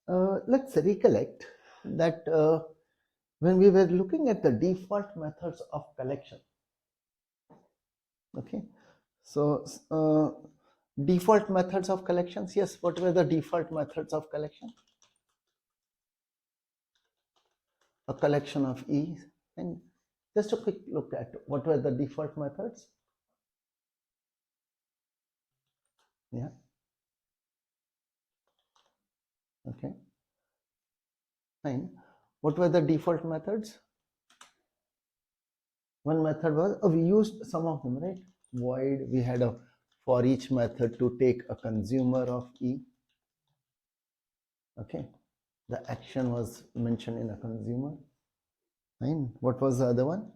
Let's recollect that when we were looking at the default methods of collection, okay, so default methods of collections, yes, what were the default methods of collection? A collection of E, and just a quick look at what were the default methods. Yeah, okay, fine. What were the default methods? One method was, we used some of them, right? Void, we had a for each method to take a consumer of E. Okay, the action was mentioned in a consumer. Fine. What was the other one?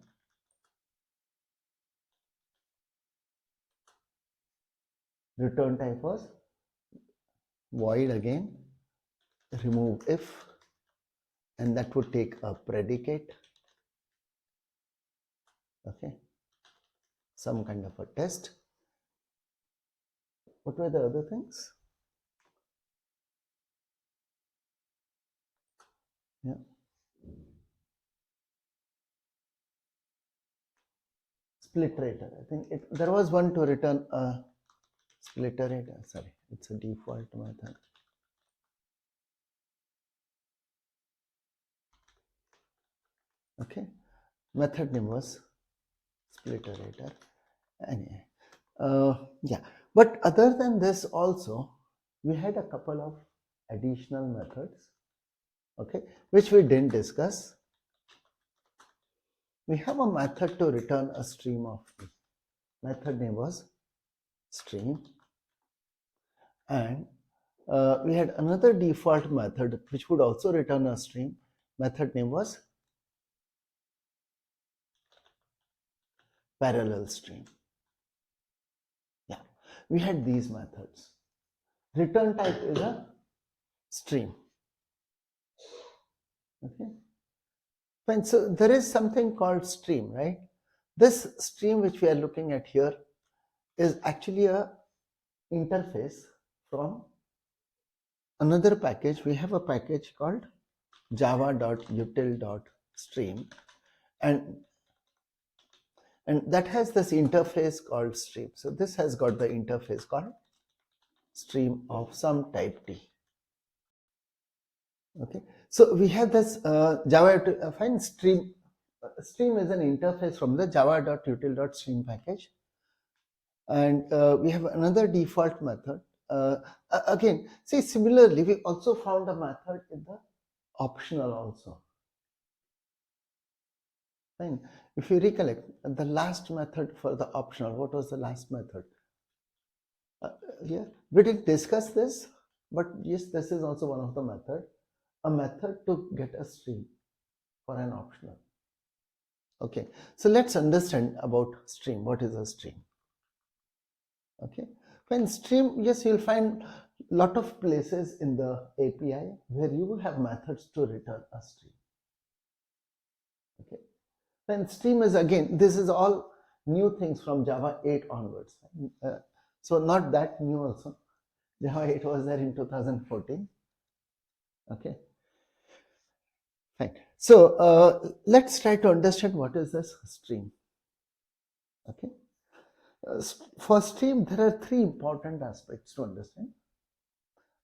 Return type was void again, remove if, and that would take a predicate. Okay, some kind of a test. What were the other things? Yeah. Splitterator. I think there was one to return a splitterator. Sorry, it's a default method. Okay, method name was splitterator. Anyway, yeah. But other than this, also we had a couple of additional methods. Okay, which we didn't discuss. We have a method to return a stream of E. Method name was stream, and we had another default method which would also return a stream. Method name was parallel stream. Yeah, we had these methods. Return type is a stream. Okay, fine. So there is something called stream, right? This stream which we are looking at here is actually a interface from another package. We have a package called java.util.stream, and that has this interface called stream. So this has got the interface called stream of some type T. Okay, so we have this Java fine stream. Stream is an interface from the java.util.stream package, and we have another default method. Again, see, similarly, we also found a method in the optional also. Fine. If you recollect, the last method for the optional, what was the last method? Yeah, we didn't discuss this, but yes, this is also one of the method. A method to get a stream for an optional. Okay, so let's understand about stream. What is a stream? Okay, when stream, yes, you'll find lot of places in the API where you will have methods to return a stream. Okay, then stream is, again, this is all new things from Java 8 onwards. So not that new also. Java 8 was there in 2014. Okay, fine. So let's try to understand what is this stream. Okay, for stream there are three important aspects to understand.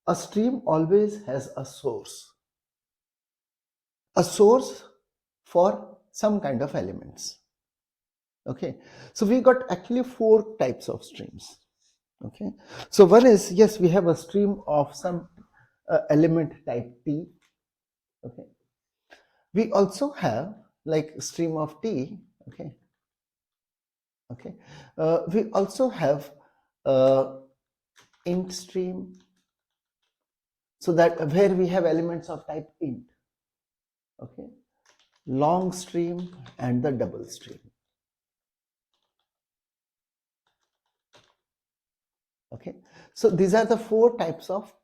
A stream always has a source for some kind of elements. Okay, so we got actually four types of streams. Okay, so one is, yes, we have a stream of some element type T. Okay, we also have like stream of T. Okay, okay, we also have int stream, so that where we have elements of type int. Okay, long stream and the double stream. Okay, so these are the four types of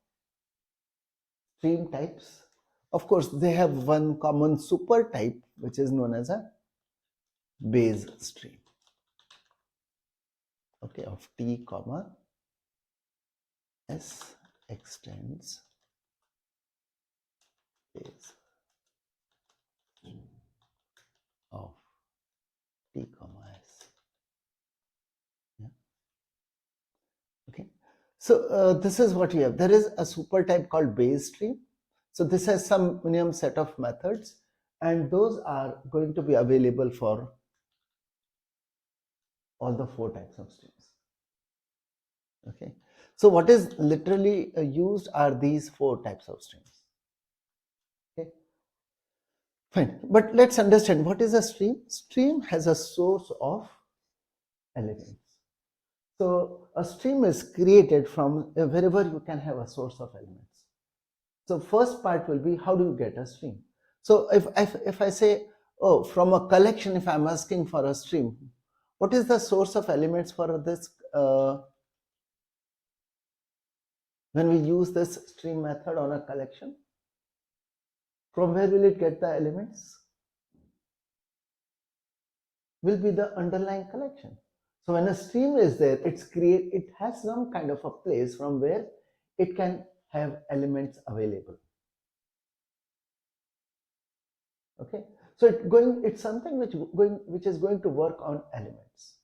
stream types. Of course, they have one common super type which is known as a base stream. Okay, of T comma S extends is of t comma s. Yeah. Okay. So this is what we have. There is a super type called base stream. So this has some minimum set of methods, and those are going to be available for all the 4 types of streams. Okay. So what is literally used are these 4 types of streams. Okay. Fine. But let's understand what is a stream. Stream has a source of elements. So a stream is created from wherever you can have a source of elements. So first part will be how do you get a stream. So if I say, oh, from a collection, if I'm asking for a stream, what is the source of elements for this when we use this stream method on a collection? From where will it get the elements? Will be the underlying collection. So when a stream is there, it has some kind of a place from where it can have elements available. Okay, so it's something which is going to work on elements.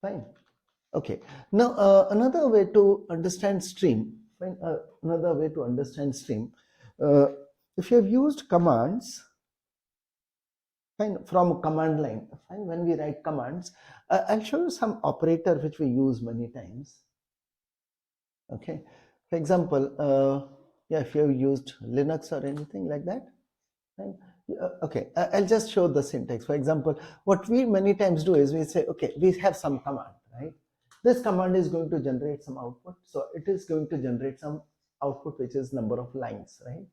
Fine. Okay. Now another way to understand stream. Fine. Another way to understand stream. If you have used commands. Fine, from command line. Fine, when we write commands, I'll show you some operator which we use many times. Okay, for example, yeah, if you have used Linux or anything like that, fine. Okay, I'll just show the syntax. For example, what we many times do is we say, okay, we have some command, right? This command is going to generate some output, so it is going to generate some output which is number of lines, right?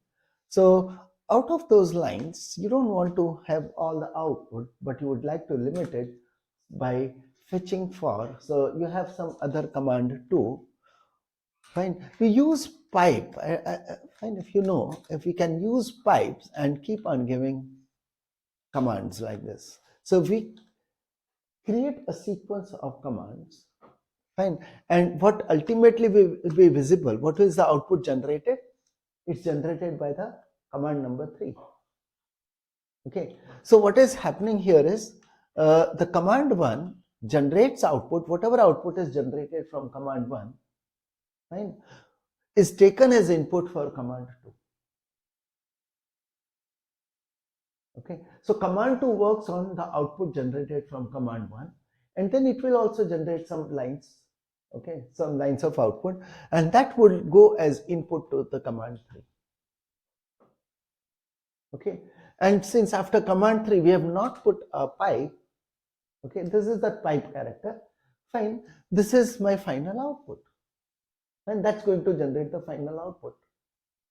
So out of those lines, you don't want to have all the output, but you would like to limit it by fetching for. So you have some other command too. Fine. We use pipe. Fine. If we can use pipes and keep on giving commands like this. So we create a sequence of commands. Fine. And what ultimately will be visible, what is the output generated? It's generated by the command number 3. Okay, so what is happening here is the command 1 generates output. Whatever output is generated from command 1, fine, is taken as input for command 2. Okay, so command 2 works on the output generated from command 1, and then it will also generate some lines. Okay, some lines of output, and that will go as input to the command 3. Okay, and since after command 3 we have not put a pipe, okay, this is the pipe character, fine, this is my final output, and that's going to generate the final output.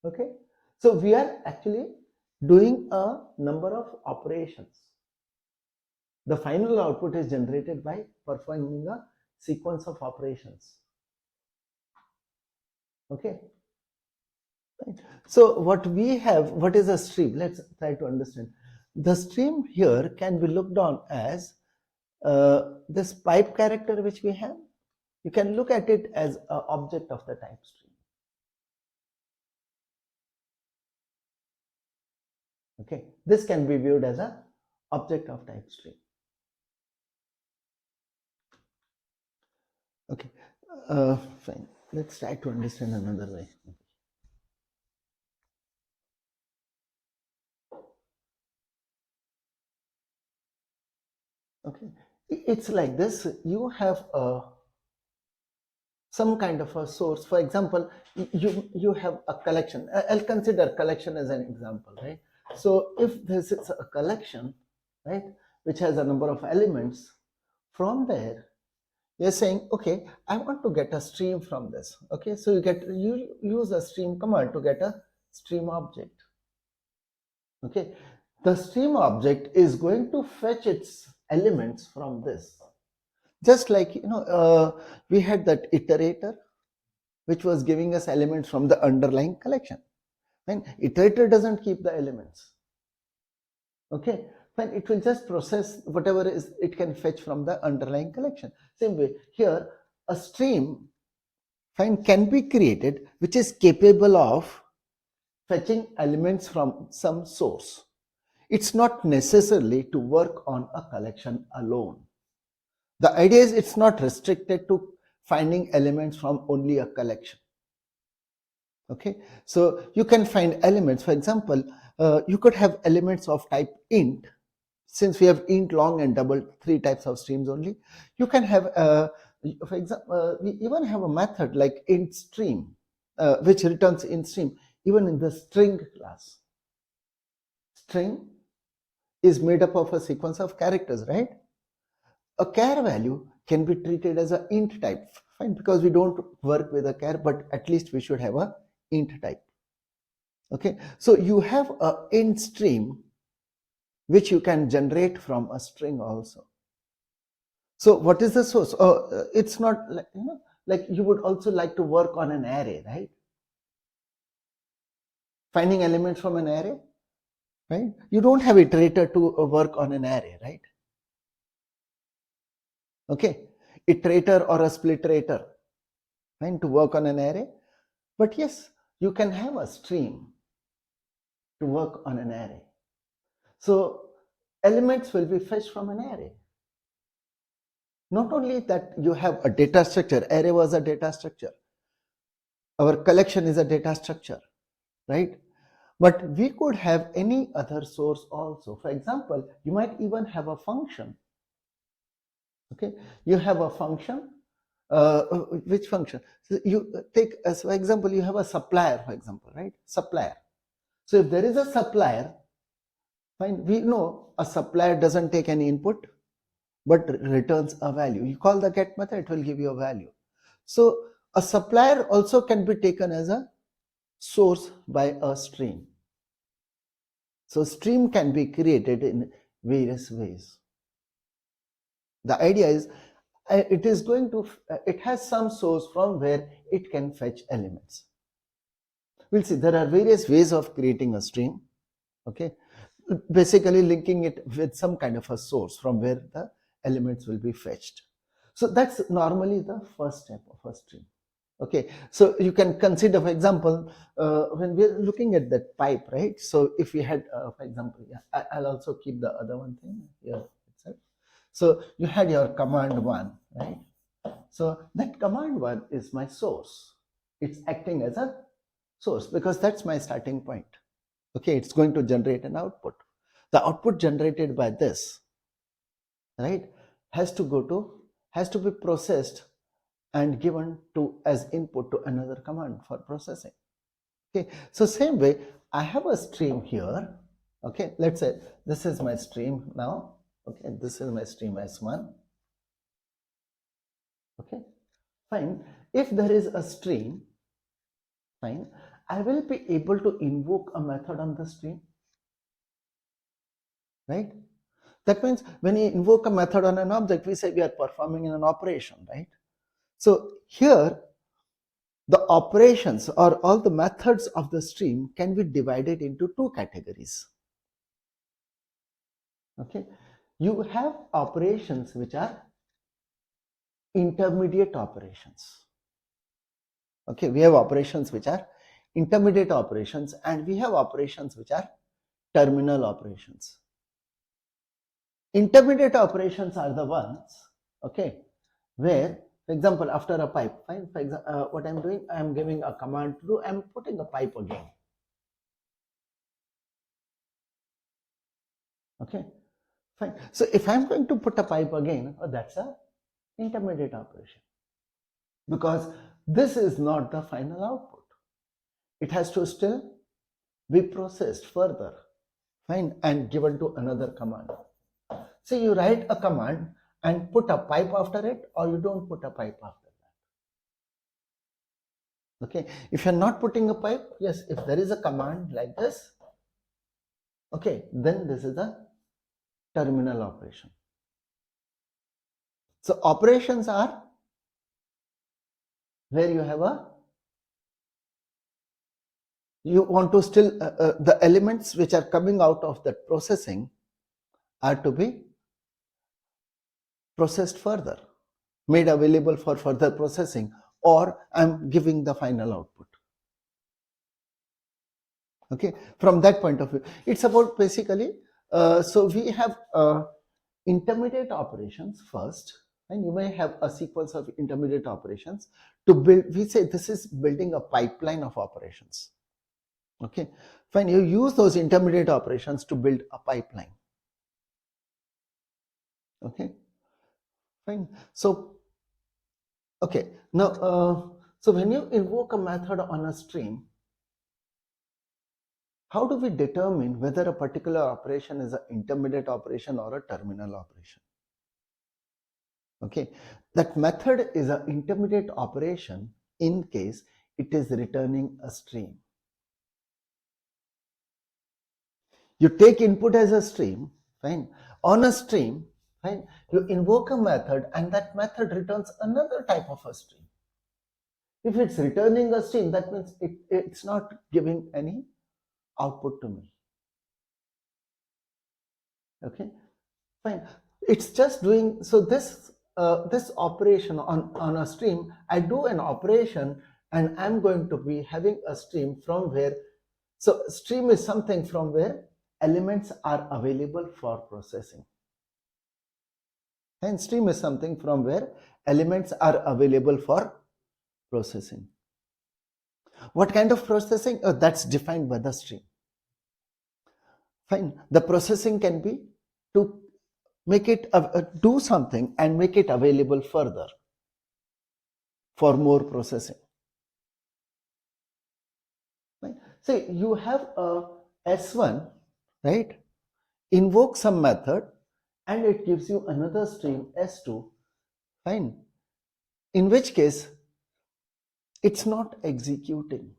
Okay, so we are actually doing a number of operations. The final output is generated by performing a sequence of operations. Okay, so what is a stream? Let's try to understand. The stream here can be looked on as this pipe character which we have. You can look at it as an object of the type stream. Okay, this can be viewed as an object of type stream. Okay, fine. Let's try to understand another way. Okay, it's like this. You have some kind of a source. For example, you have a collection. I'll consider collection as an example, right? So if this is a collection, right, which has a number of elements, from there you're saying, okay, I want to get a stream from this. Okay, so you use a stream command to get a stream object. Okay, the stream object is going to fetch its elements from this. Just like we had that iterator which was giving us elements from the underlying collection. And iterator doesn't keep the elements. Okay, fine, it will just process whatever is it can fetch from the underlying collection. Same way here, a stream fine, can be created which is capable of fetching elements from some source. It's not necessarily to work on a collection alone. The idea is it's not restricted to finding elements from only a collection. Okay, so you can find elements, for example, you could have elements of type int. Since we have int, long and double, 3 types of streams only, you can have, for example, we even have a method like int stream, which returns int stream even in the string class. String is made up of a sequence of characters, right? A char value can be treated as an int type, fine, because we don't work with a char, but at least we should have a int type. Okay, so you have a int stream which you can generate from a string also. So what is the source? It's not like, like you would also like to work on an array, right? Finding elements from an array, right? You don't have iterator to work on an array, right? Okay, iterator or a splitterator, fine, to work on an array. But yes, you can have a stream to work on an array. So elements will be fetched from an array. Not only that, you have a data structure. Array was a data structure. Our collection is a data structure, right? But we could have any other source also. For example, you might even have a function. Okay, you have a function. Which function? So you take as for example, you have a supplier, for example, right? Supplier. So if there is a supplier, fine, we know a supplier doesn't take any input but returns a value. You call the get method, it will give you a value. So a supplier also can be taken as a source by a stream. So stream can be created in various ways. The idea is it is going to, it has some source from where it can fetch elements. We'll see there are various ways of creating a stream. Okay, basically linking it with some kind of a source from where the elements will be fetched. So that's normally the first step of a stream. Okay, so you can consider, for example, when we're looking at that pipe, right? So if we had, for example, yeah, I'll also keep the other one thing here itself. So you had your command 1, right? So that command 1 is my source. It's acting as a source because that's my starting point. Okay, it's going to generate an output. The output generated by this, right, has to be processed and given to as input to another command for processing. Okay, so same way, I have a stream here. Okay, let's say this is my stream now. Okay, this is my stream S1. Okay, fine. If there is a stream, fine, I will be able to invoke a method on the stream, right? That means when you invoke a method on an object, we say we are performing an operation, right? So here, the operations or all the methods of the stream can be divided into 2 categories. Okay, you have operations which are intermediate operations. Okay, we have operations which are intermediate operations and we have operations which are terminal operations. Intermediate operations are the ones, okay, where, for example, after a pipe, fine, for example, what I'm doing, I'm giving a command to do, I'm putting a pipe again. Okay, fine. So if I'm going to put a pipe again, that's a intermediate operation because this is not the final output. It has to still be processed further, fine, and given to another command. So you write a command and put a pipe after it, or you don't put a pipe after that. Okay, if you're not putting a pipe, yes, if there is a command like this, okay, then this is a terminal operation. So operations are where you have you want to still, the elements which are coming out of that processing are to be processed further, made available for further processing or I'm giving the final output. Okay, from that point of view, it's about basically, so we have intermediate operations first, and you may have a sequence of intermediate operations to build. We say this is building a pipeline of operations. Okay, fine, you use those intermediate operations to build a pipeline. Okay, fine. So, okay, now, so when you invoke a method on a stream, how do we determine whether a particular operation is an intermediate operation or a terminal operation? Okay, that method is an intermediate operation in case it is returning a stream. You take input as a stream, fine. On a stream, fine, you invoke a method and that method returns another type of a stream. If it's returning a stream, that means it's not giving any output to me. Okay, fine. It's just doing, so this this operation on a stream, I do an operation and I'm going to be having a stream from where, so stream is something from where elements are available for processing. And stream is something from where elements are available for processing. What kind of processing? That's defined by the stream. Fine. The processing can be to make it do something and make it available further for more processing. Right? So you have a S1, right? Invoke some method and it gives you another stream S2, fine. In which case, it's not executing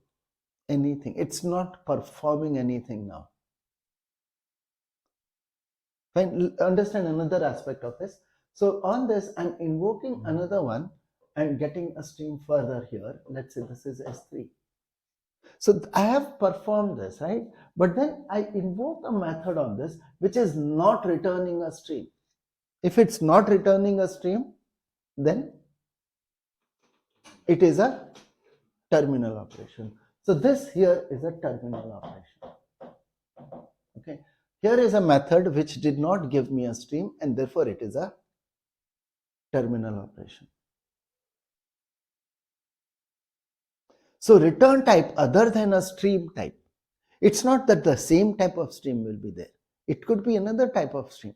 anything. It's not performing anything now. Fine. Understand another aspect of this. So on this, I'm invoking another one and getting a stream further here. Let's say this is S3. So I have performed this, right? But then I invoke a method on this which is not returning a stream. If it's not returning a stream, then it is a terminal operation. So this here is a terminal operation. Okay. Here is a method which did not give me a stream and therefore it is a terminal operation. So return type other than a stream type. It's not that the same type of stream will be there. It could be another type of stream.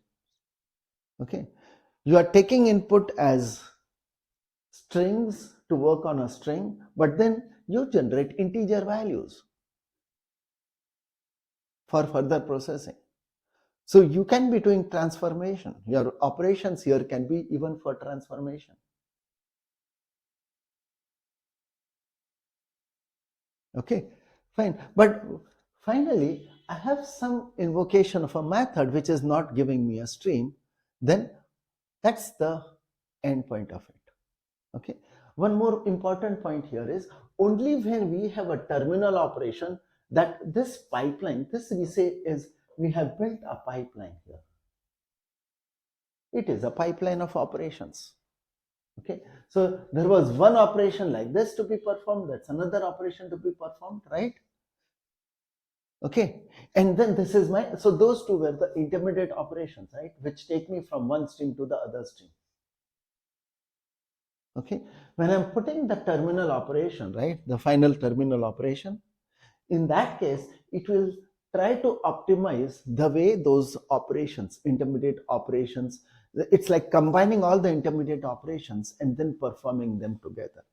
Okay. You are taking input as strings to work on a string, but then you generate integer values for further processing. So you can be doing transformation. Your operations here can be even for transformation. Okay, fine. But finally, I have some invocation of a method which is not giving me a stream. Then that's the end point of it. Okay. One more important point here is only when we have a terminal operation that this pipeline, this we say is we have built a pipeline here. It is a pipeline of operations. Okay, so there was one operation like this to be performed, that's another operation to be performed, right? Okay, and then this is my, so those two were the intermediate operations, right, which take me from one stream to the other stream. Okay, when I'm putting the terminal operation, right, the final terminal operation, in that case, it will try to optimize the way those operations, intermediate operations, it's like combining all the intermediate operations and then performing them together.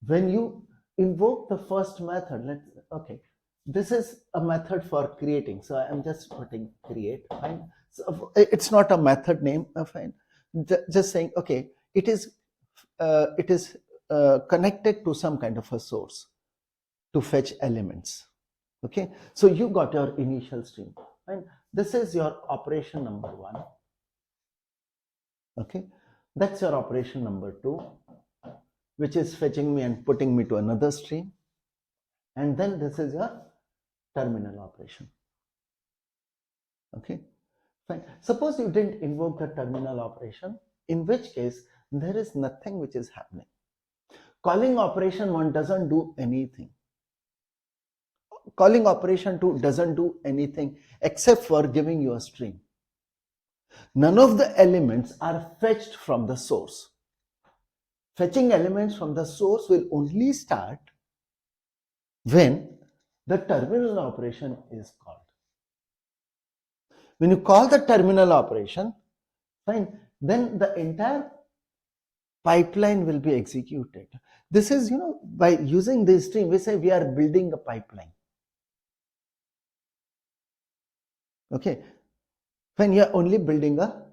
When you invoke the first method, okay, this is a method for creating. So I'm just putting create, fine. So it's not a method name, fine. Just saying, okay, it is connected to some kind of a source to fetch elements. Okay, so you got your initial stream, fine. This is your operation number 1. Okay, that's your operation number 2, which is fetching me and putting me to another stream. And then this is your terminal operation. Okay, fine. Suppose you didn't invoke the terminal operation, in which case there is nothing which is happening. Calling operation 1 doesn't do anything. Calling operation 2 doesn't do anything except for giving you a string. None of the elements are fetched from the source. Fetching elements from the source will only start when the terminal operation is called. When you call the terminal operation, fine, then the entire pipeline will be executed. This is, by using this stream, we say we are building a pipeline. Okay, when you are only building a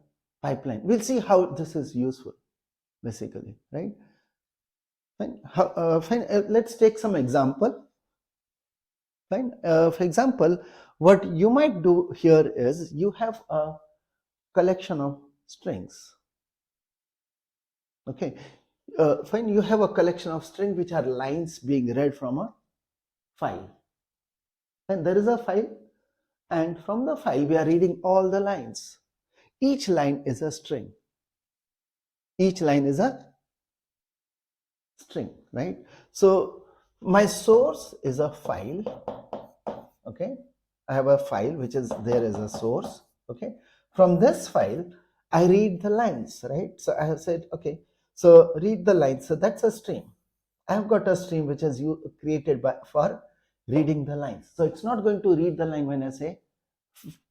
pipeline, we'll see how this is useful, basically, right? Fine. Let's take some example. Fine. For example, what you might do here is you have a collection of strings. Okay. Fine. You have a collection of strings which are lines being read from a file. And there is a file, and from the file we are reading all the lines. Each line is a string. Each line is a string, right? So my source is a file. Okay, I have a file which is there as a source. Okay, from this file I read the lines, right? So I have said, okay, so read the lines. So that's a stream. I have got a stream which is created for reading the lines. So it's not going to read the line when I say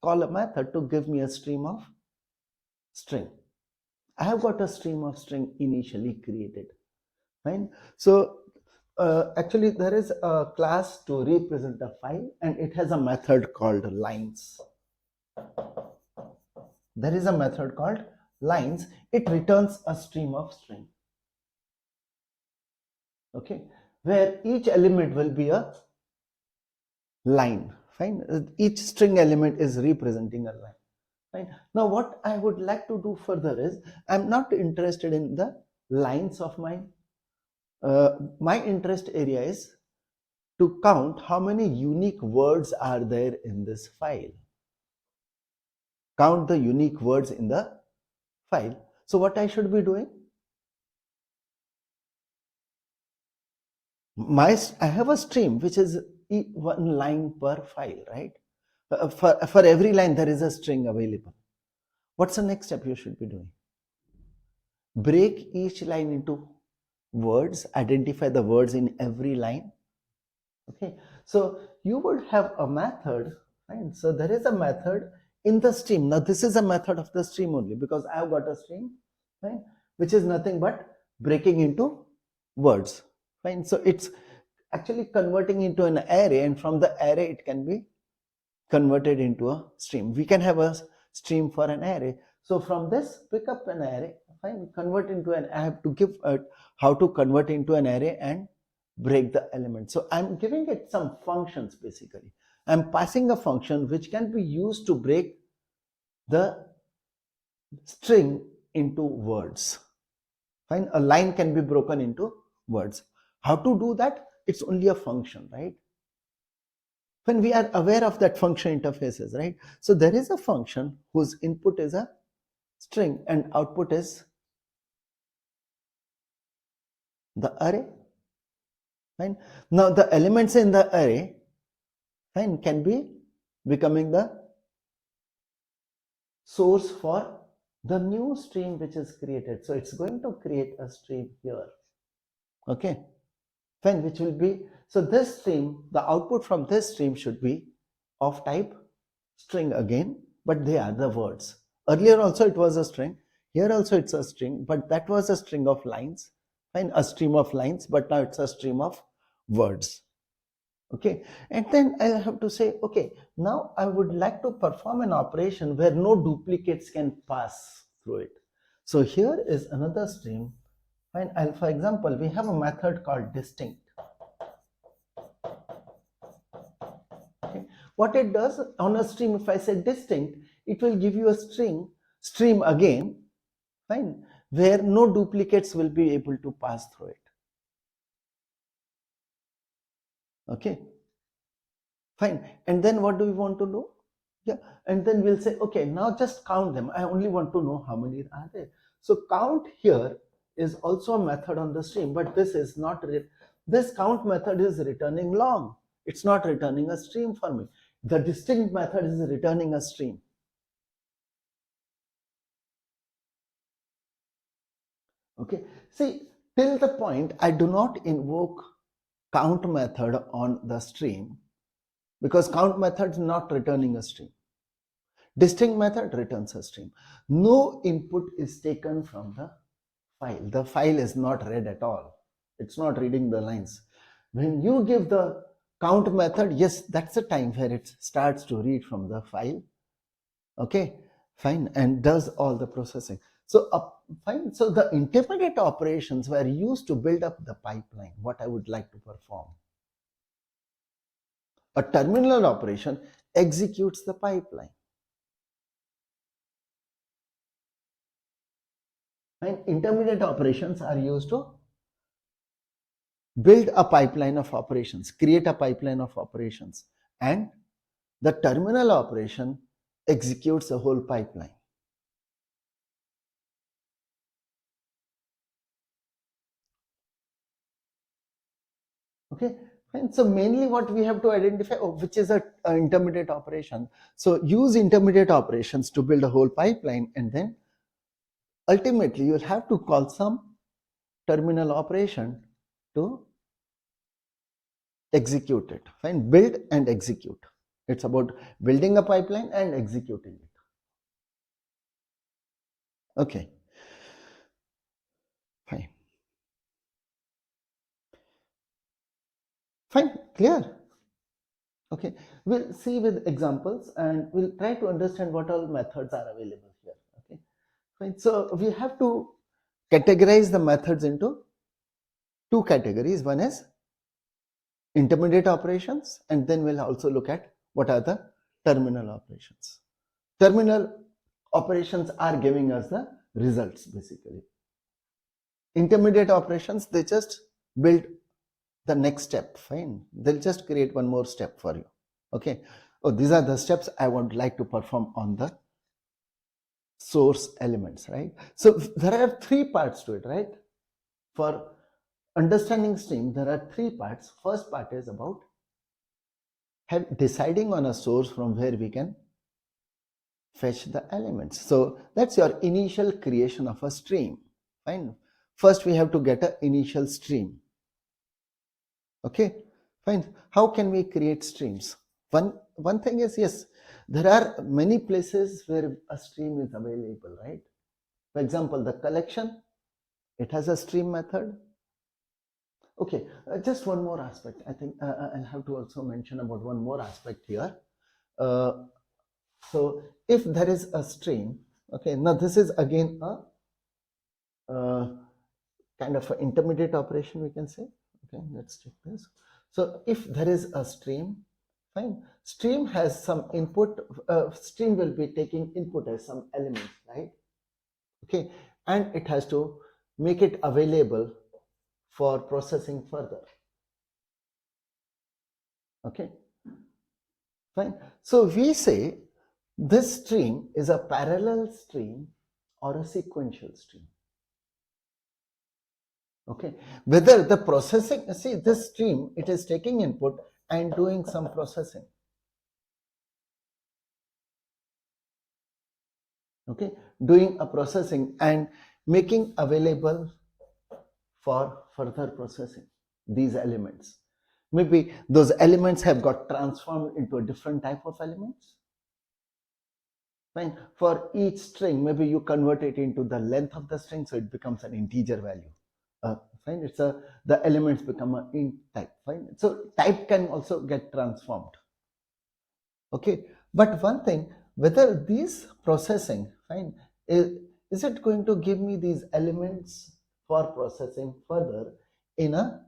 call a method to give me a stream of string. I have got a stream of string initially created. Fine. So actually there is a class to represent a file, and it has a method called lines. There is a method called lines. It returns a stream of string. Okay, where each element will be a line. Fine. Each string element is representing a line. Fine. Now what I would like to do further is, I'm not interested in the lines of mine. My interest area is to count how many unique words are there in this file. Count the unique words in the file. So what I should be doing? I have a stream which is one line per file, right? For every line there is a string available. What's the next step you should be doing? Break each line into words, identify the words in every line. Okay, so you would have a method, right? So there is a method in the stream. Now this is a method of the stream only, because I have got a stream, right, which is nothing but breaking into words. Fine. So it's actually converting into an array, and from the array it can be converted into a stream. We can have a stream for an array. So from this, pick up an array, fine, convert into an, I have to give how to convert into an array and break the element. So I'm giving it some functions. Basically I'm passing a function which can be used to break the string into words. Fine. A line can be broken into words. How to do that? It's only a function, right? When we are aware of that function interfaces, right? So there is a function whose input is a string and output is the array. Fine. Now the elements in the array, fine, can be becoming the source for the new stream which is created. So it's going to create a stream here. Okay, fine, which will be, so this stream, the output from this stream should be of type string again, but they are the words. Earlier also it was a string, here also it's a string, but that was a string of lines, fine, a stream of lines, but now it's a stream of words. Okay, and then I have to say, okay, now I would like to perform an operation where no duplicates can pass through it. So here is another stream. Fine. For example, we have a method called distinct. Okay. What it does on a stream, if I say distinct, it will give you a stream again, fine, where no duplicates will be able to pass through it. Okay, fine. And then what do we want to do? Yeah, and then we'll say, okay, now just count them. I only want to know how many are there. So count here is also a method on the stream, but this is not, this count method is returning long. It's not returning a stream for me. The distinct method is returning a stream. Okay, see, till the point I do not invoke count method on the stream, because count method is not returning a stream. Distinct method returns a stream. No input is taken from the file. The file is not read at all. It's not reading the lines. When you give the count method, yes, that's the time where it starts to read from the file. Okay, fine, and does all the processing. So fine. So the intermediate operations were used to build up the pipeline, what I would like to perform. A terminal operation executes the pipeline. And intermediate operations are used to build a pipeline of operations, create a pipeline of operations, and the terminal operation executes the whole pipeline. Okay, fine. So mainly what we have to identify, which is an intermediate operation. So use intermediate operations to build a whole pipeline, and then ultimately you'll have to call some terminal operation to execute it. Fine, build and execute. It's about building a pipeline and executing it. Okay, fine. Fine, clear? Okay, we'll see with examples and we'll try to understand what all methods are available here. Okay, fine. So we have to categorize the methods into two categories. One is intermediate operations, and then we'll also look at what are the terminal operations. Terminal operations are giving us the results basically. Intermediate operations, they just build the next step. Fine, they'll just create one more step for you. Okay, oh, these are the steps I would like to perform on the source elements, right? So there are three parts to it, right? For understanding stream, there are three parts. First part is about deciding on a source from where we can fetch the elements. So that's your initial creation of a stream. Fine, first we have to get an initial stream. Okay, fine. How can we create streams? One thing is, yes, there are many places where a stream is available, right? For example, the collection, it has a stream method. Okay, just one more aspect. I think I'll have to also mention about one more aspect here. So if there is a stream, okay, now this is again a kind of an intermediate operation, we can say. Okay, let's check this. So if there is a stream, fine, stream has some input, stream will be taking input as some element, right? Okay, and it has to make it available for processing further. Okay, fine. So we say this stream is a parallel stream or a sequential stream. Okay, whether the processing, see this stream, it is taking input and doing some processing. Okay, doing a processing and making available for further processing these elements. Maybe those elements have got transformed into a different type of elements. Fine. For each string, maybe you convert it into the length of the string, so it becomes an integer value. Fine. It's the elements become an int type. Fine. So type can also get transformed. Okay. But one thing, whether these processing, fine, is it going to give me these elements for processing further in a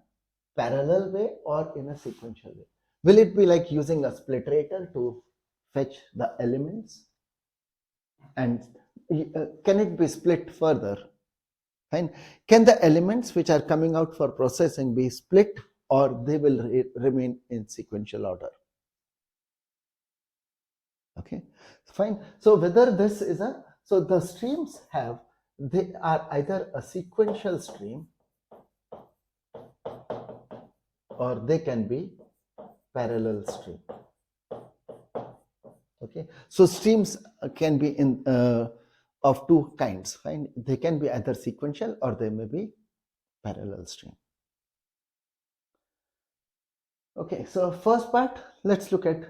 parallel way or in a sequential way? Will it be like using a splitrator to fetch the elements? And can it be split further? Fine. Can the elements which are coming out for processing be split, or they will remain in sequential order? Okay, fine. So whether this is so the streams have they are either a sequential stream or they can be parallel stream. Okay, so streams can be in of two kinds. Fine, they can be either sequential or they may be parallel stream. Okay, so first part, let's look at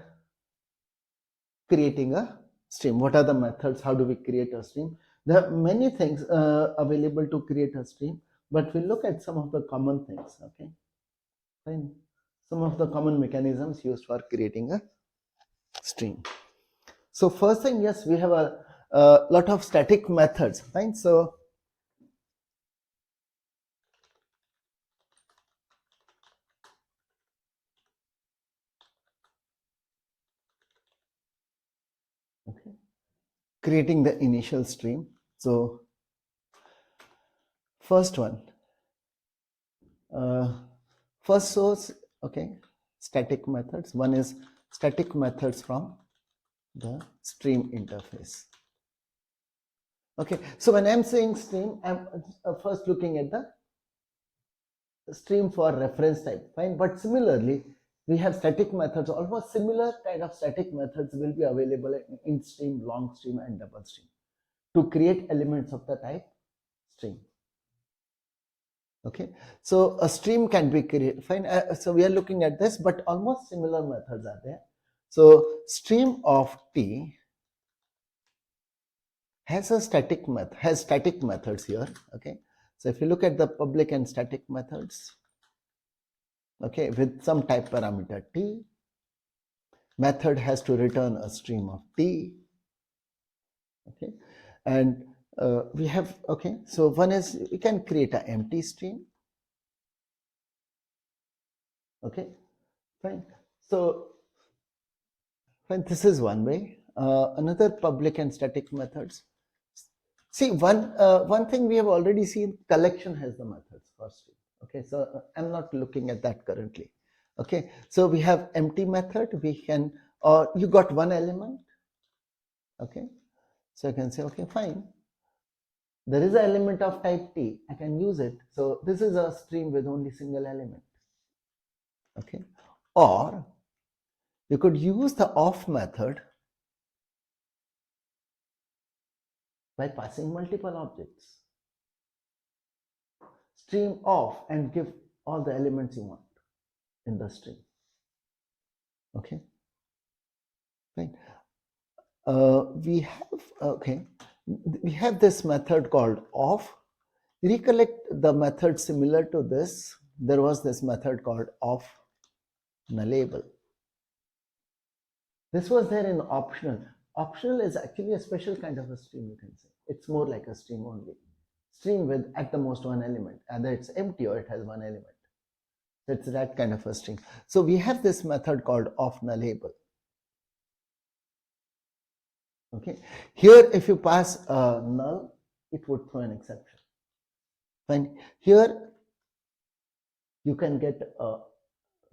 creating a stream. What are the methods? How do we create a stream? There are many things available to create a stream, but we'll look at some of the common things. Okay, fine. Some of the common mechanisms used for creating a stream. So first thing, yes, we have a lot of static methods. Fine. So okay, creating the initial stream. So first one, first source, okay, static methods. One is static methods from the stream interface. Okay, so when I'm saying stream, I'm first looking at the stream for reference type. Fine, but similarly, we have static methods. Almost similar kind of static methods will be available in stream, long stream, and double stream to create elements of the type stream. Okay, so a stream can be created. Fine, so we are looking at this, but almost similar methods are there. So stream of T has a static method, has static methods here. Okay, so if you look at the public and static methods, okay, with some type parameter T, method has to return a stream of T. Okay, and we have, okay, so one is we can create an empty stream. Okay, fine. So fine, this is one way. Another public and static methods. See, one thing we have already seen, collection has the methods for stream. Okay, so I'm not looking at that currently. Okay, so we have empty method. We can, or you got one element. Okay, so I can say, okay, fine. There is an element of type T. I can use it. So this is a stream with only single element. Okay, or you could use the off method by passing multiple objects. Stream off and give all the elements you want in the stream. Okay, fine. We have, okay, we have this method called off. Recollect the method similar to this. There was this method called off nullable. This was there in optional. Optional is actually a special kind of a stream, you can say. It's more like a stream only. Stream with at the most one element, either it's empty or it has one element. So it's that kind of a stream. So we have this method called off nullable. Okay, here if you pass a null, it would throw an exception. Fine. Here you can get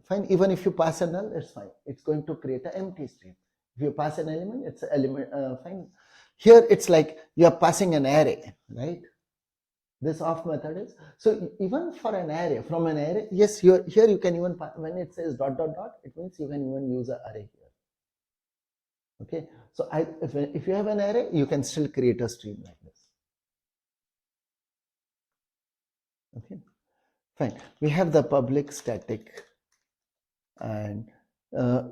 fine. Even if you pass a null, it's fine. It's going to create an empty stream. If you pass an element, it's an element. Fine. Here it's like you are passing an array, right? This off method is, so even for an array, from an array, yes, here you can even, when it says dot dot dot, it means you can even use an array here. Okay, so if you have an array, you can still create a stream like this. Okay, fine. We have the public static, and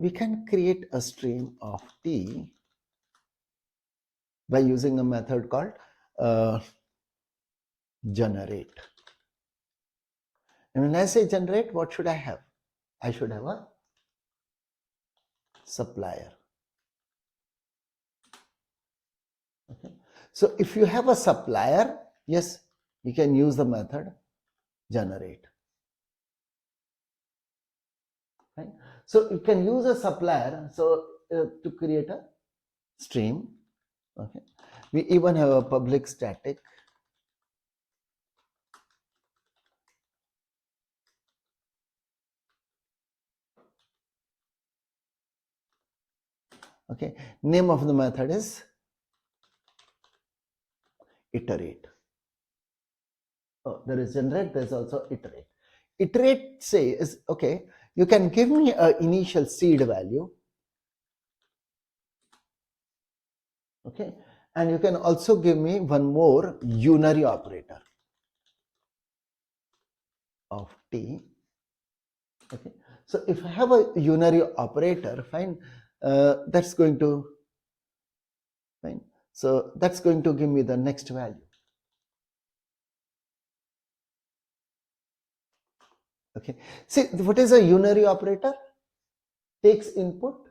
we can create a stream of T by using a method called generate. And when I say generate, what should I have? I should have a supplier. Okay. So if you have a supplier, yes, you can use the method generate. Right? So you can use a supplier to create a stream. Okay. We even have a public static. Okay. Name of the method is iterate. Oh, there is generate, there's also iterate. Iterate says, okay, you can give me an initial seed value, okay, and you can also give me one more unary operator of t, okay. So if I have a unary operator, fine, that's going to, fine, so that's going to give me the next value. Okay, see what is a unary operator? Takes input,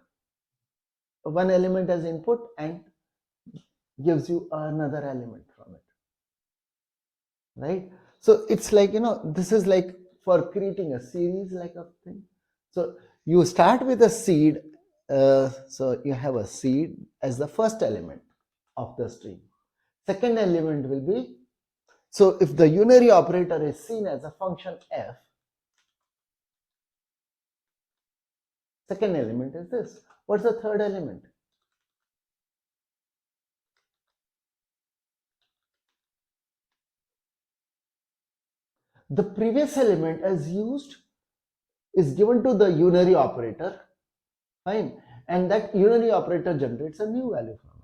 one element as input, and gives you another element from it, right? So it's like, this is like for creating a series like a thing. So you start with a seed, so you have a seed as the first element of the string. Second element will be, so if the unary operator is seen as a function f, second element is this. What's the third element? The previous element as used is given to the unary operator, fine, and that unary operator generates a new value from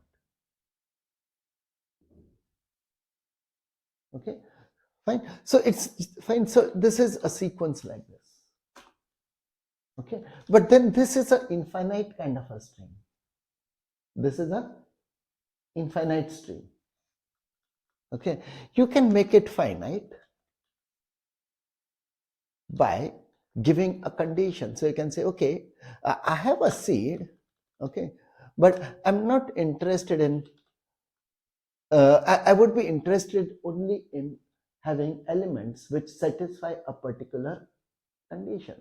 it. Okay, fine. So it's fine. So this is a sequence like this. Okay, but then this is an infinite kind of a string. This is a infinite string. Okay, you can make it finite by giving a condition. So you can say, okay, I have a seed, okay, but I'm not interested in, I would be interested only in having elements which satisfy a particular condition.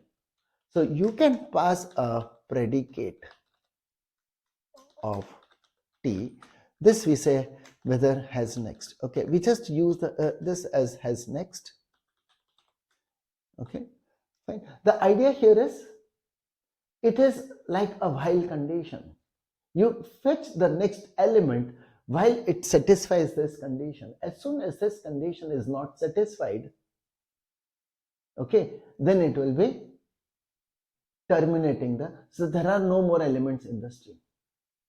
So you can pass a predicate of t. This we say whether has next. Okay, we just use this as has next. Okay, fine. The idea here is, it is like a while condition. You fetch the next element while it satisfies this condition. As soon as this condition is not satisfied, okay, then it will be terminating so there are no more elements in the string.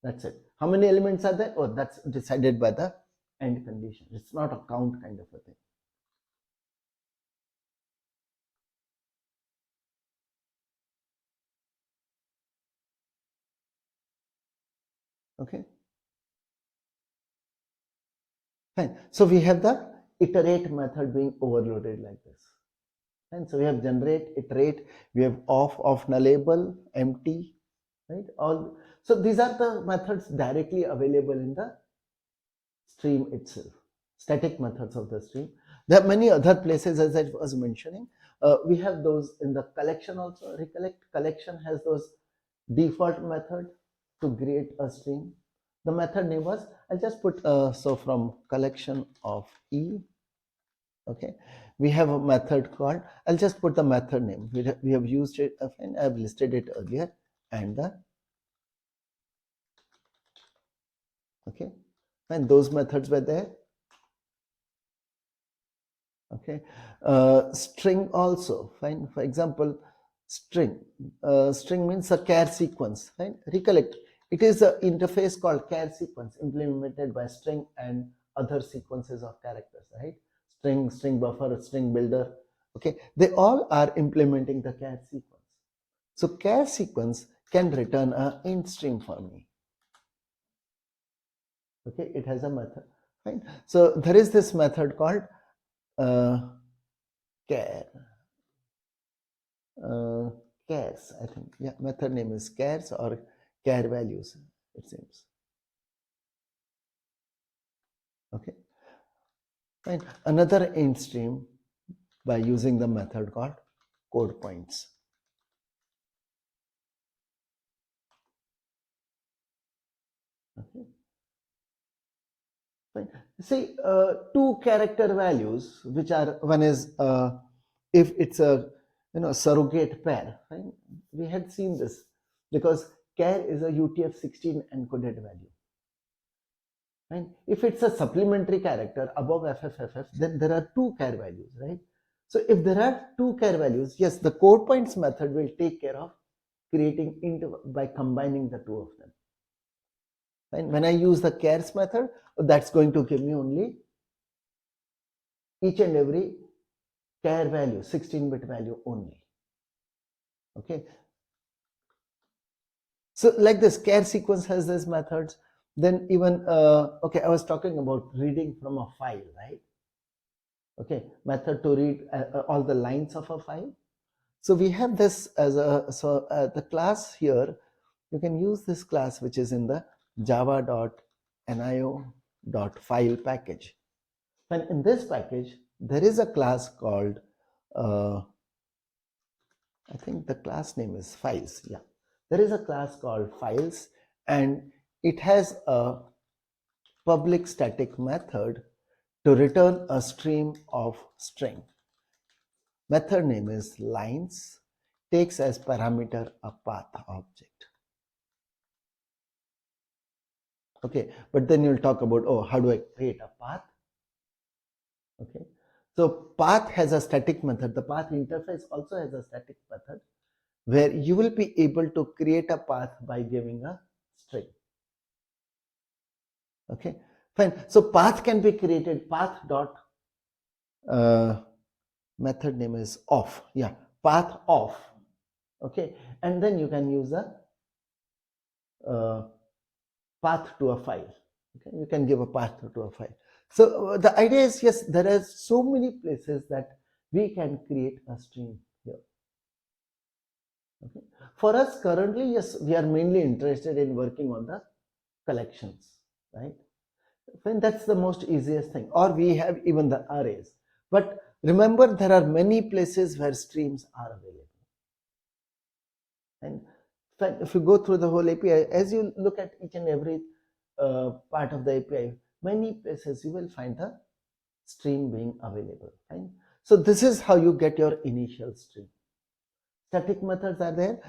That's it. How many elements are there? Oh, that's decided by the end condition. It's not a count kind of a thing. Okay, fine. So we have the iterate method being overloaded like this. And so we have generate, iterate, we have off nullable, empty, right? All. So these are the methods directly available in the stream itself, static methods of the stream. There are many other places, as I was mentioning. We have those in the collection also. Recollect, collection has those default method to create a stream. The method name was, I'll just put, so from collection of E, okay, we have a method called, I'll just put the method name. We have used it, and I've listed it earlier, and the, okay, and those methods were there. Okay, string also, fine. For example, string, string means a char sequence, fine. Recollect, it is an interface called char sequence implemented by string and other sequences of characters, right? String, string buffer, string builder, okay, they all are implementing the char sequence. So char sequence can return a int string for me. Okay, it has a method, fine. So there is this method called char, chars, I think, yeah, method name is chars or char values, it seems. Okay, fine. Another int stream by using the method called code points. Okay, fine. See, two character values, which are, one is if it's a surrogate pair, right? We had seen this because char is a UTF-16 encoded value. And if it's a supplementary character above FFFF, then there are two char values, right? So if there are two char values, yes, the code points method will take care of creating int by combining the two of them. And when I use the chars method, that's going to give me only each and every char value, 16-bit value only. Okay. So like this char sequence has these methods. Then even, okay, I was talking about reading from a file, right? Okay, method to read all the lines of a file. So we have this as a, so the class here, you can use this class which is in the java.nio.file package. And in this package, there is a class called, I think the class name is files. Yeah, there is a class called files, and it has a public static method to return a stream of string. Method name is lines, takes as parameter a path object. Okay, but then you'll talk about, oh, how do I create a path? Okay, so path has a static method. The path interface also has a static method where you will be able to create a path by giving a string. Okay, fine. So path can be created, path dot method name is off. Yeah, path off. Okay, and then you can use a path to a file. Okay, you can give a path to a file. So the idea is, yes, there are so many places that we can create a stream here. Okay, for us currently, yes, we are mainly interested in working on the collections, right? And that's the most easiest thing. Or we have even the arrays. But remember, there are many places where streams are available. And if you go through the whole API, as you look at each and every part of the API, many places you will find the stream being available. Right? So this is how you get your initial stream. Static methods are there.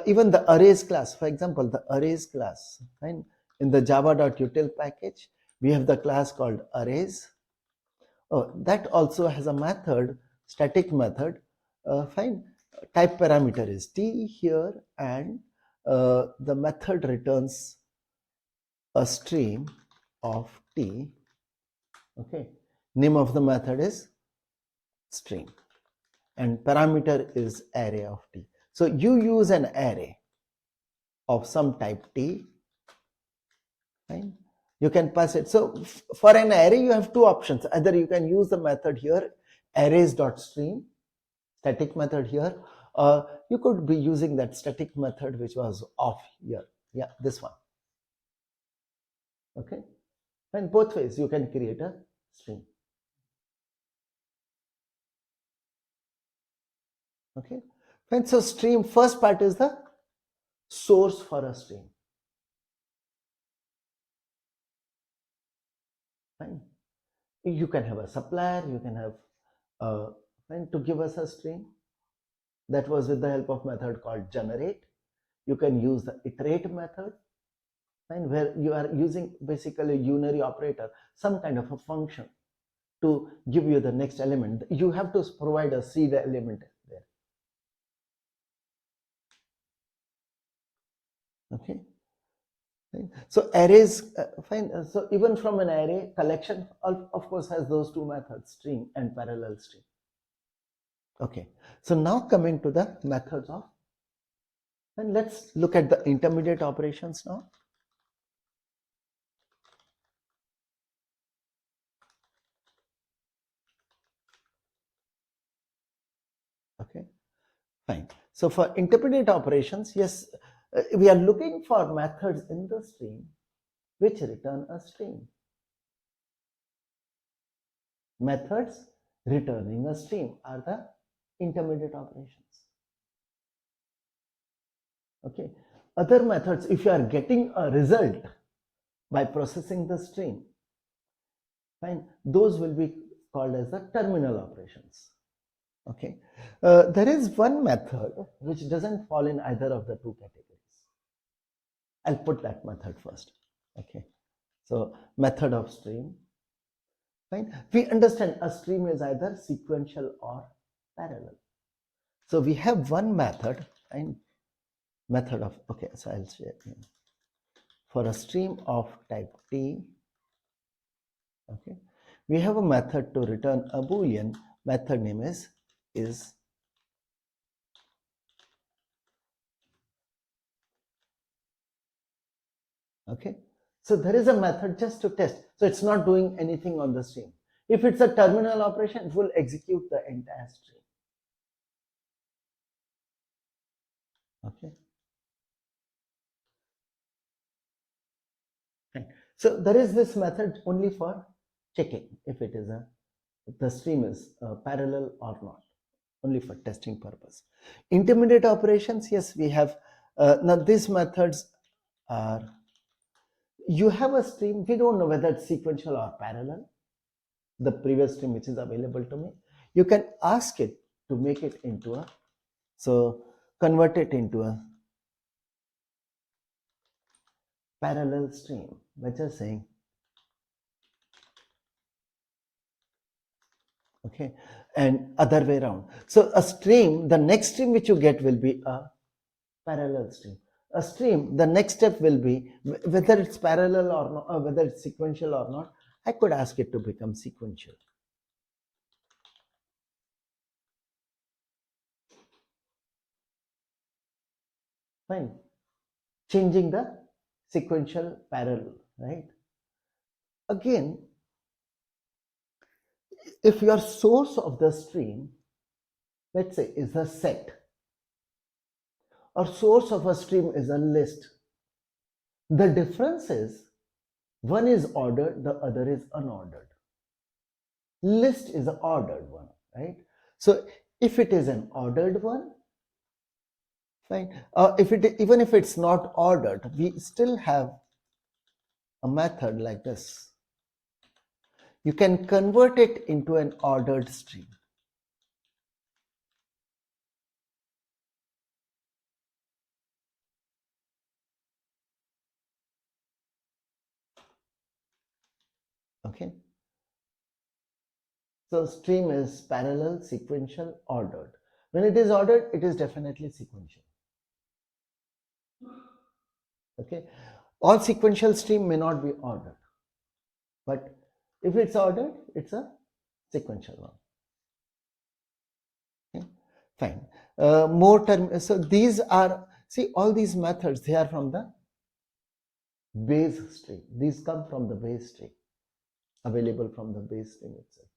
Even the arrays class, for example, the arrays class, right? In the java.util package, we have the class called arrays. Oh, that also has a method, static method. Fine. Type parameter is t here, and the method returns a stream of t. Okay. Name of the method is string, and parameter is array of t. So you use an array of some type t. Fine. You can pass it. So for an array, you have two options. Either you can use the method here, arrays.stream, static method here. You could be using that static method which was off here. Yeah, this one. Okay. And both ways you can create a string. Okay. And so stream, first part is the source for a stream. Fine. You can have a supplier, you can have and to give us a stream. That was with the help of method called generate. You can use the iterate method, and where you are using basically a unary operator, some kind of a function to give you the next element. You have to provide a seed element there. Okay. So arrays, fine. So even from an array, collection of course has those two methods, string and parallel string. Okay. So now coming to the methods of, and let's look at the intermediate operations now. Okay, fine. So for intermediate operations, yes, we are looking for methods in the stream which return a stream. Methods returning a stream are the intermediate operations. Okay. Other methods, if you are getting a result by processing the stream, fine, those will be called as the terminal operations. Okay. There is one method which doesn't fall in either of the two categories. I'll put that method first. Okay. So method of stream. Fine. We understand a stream is either sequential or parallel. So we have one method and method of, okay, so I'll share for a stream of type T. Okay, we have a method to return a Boolean. Method name is okay. So there is a method just to test. So it's not doing anything on the stream. If it's a terminal operation, it will execute the entire stream. Okay. Right. So there is this method only for checking if it is the stream is parallel or not, only for testing purpose. Intermediate operations, yes, we have. Now these methods are, you have a stream, we don't know whether it's sequential or parallel, the previous stream which is available to me. You can ask it to make it into a, so convert it into a parallel stream by just saying, okay, and other way around. So a stream, the next stream which you get will be a parallel stream. A stream, the next step will be whether it's parallel or not, or whether it's sequential or not. I could ask it to become sequential. Fine. Changing the sequential parallel, right? Again, if your source of the stream, let's say, is a set, or source of a stream is a list, the difference is one is ordered, the other is unordered. List is an ordered one, right? So if it is an ordered one, fine. Even if it's not ordered, we still have a method like this. You can convert it into an ordered stream. Okay. So stream is parallel, sequential, ordered. When it is ordered, it is definitely sequential. Okay. All sequential stream may not be ordered, but if it's ordered, it's a sequential one. Okay. Fine. More term. So these are, see, all these methods, they are from the base stream. These come from the base stream, available from the base stream itself.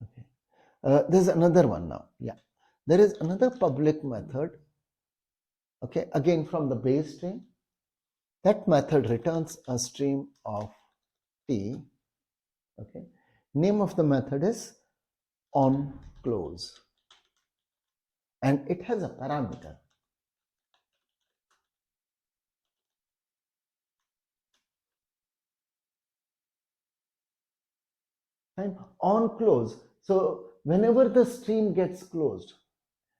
Okay. There's another one now. Yeah. There is another public method. Okay. Again, from the base stream. That method returns a stream of T. Okay. Name of the method is onClose. And it has a parameter. And onClose. So whenever the stream gets closed,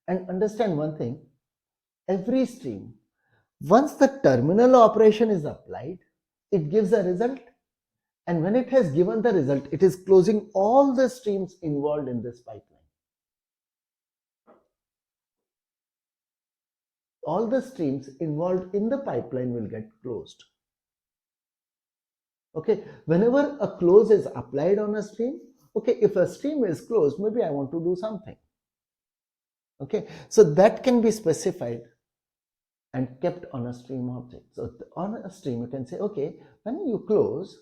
and understand one thing, every stream, once the terminal operation is applied, it gives a result. And when it has given the result, it is closing all the streams involved in this pipeline. All the streams involved in the pipeline will get closed. Okay, whenever a close is applied on a stream, okay, if a stream is closed, maybe I want to do something. Okay, so that can be specified and kept on a stream object. So on a stream, you can say, okay, when you close,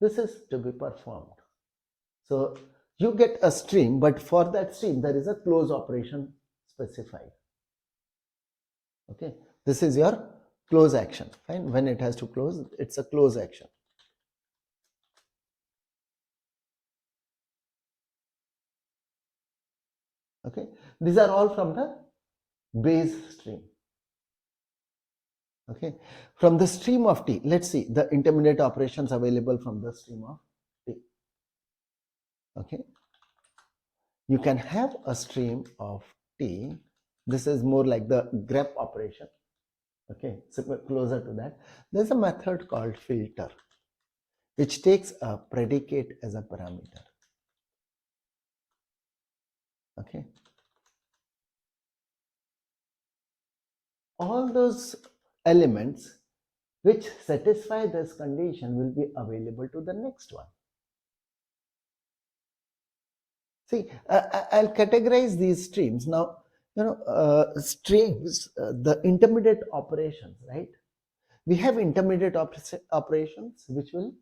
this is to be performed. So you get a stream, but for that stream, there is a close operation specified. Okay, this is your close action. Fine. When it has to close, it's a close action. Okay, these are all from the base stream. Okay, from the stream of T, let's see the intermediate operations available from the stream of T. Okay, you can have a stream of T. This is more like the grep operation. Okay, so closer to that, there's a method called filter, which takes a predicate as a parameter. Okay, all those elements which satisfy this condition will be available to the next one. See, I'll categorize these streams now. Streams, the intermediate operations, right? We have intermediate operations which will.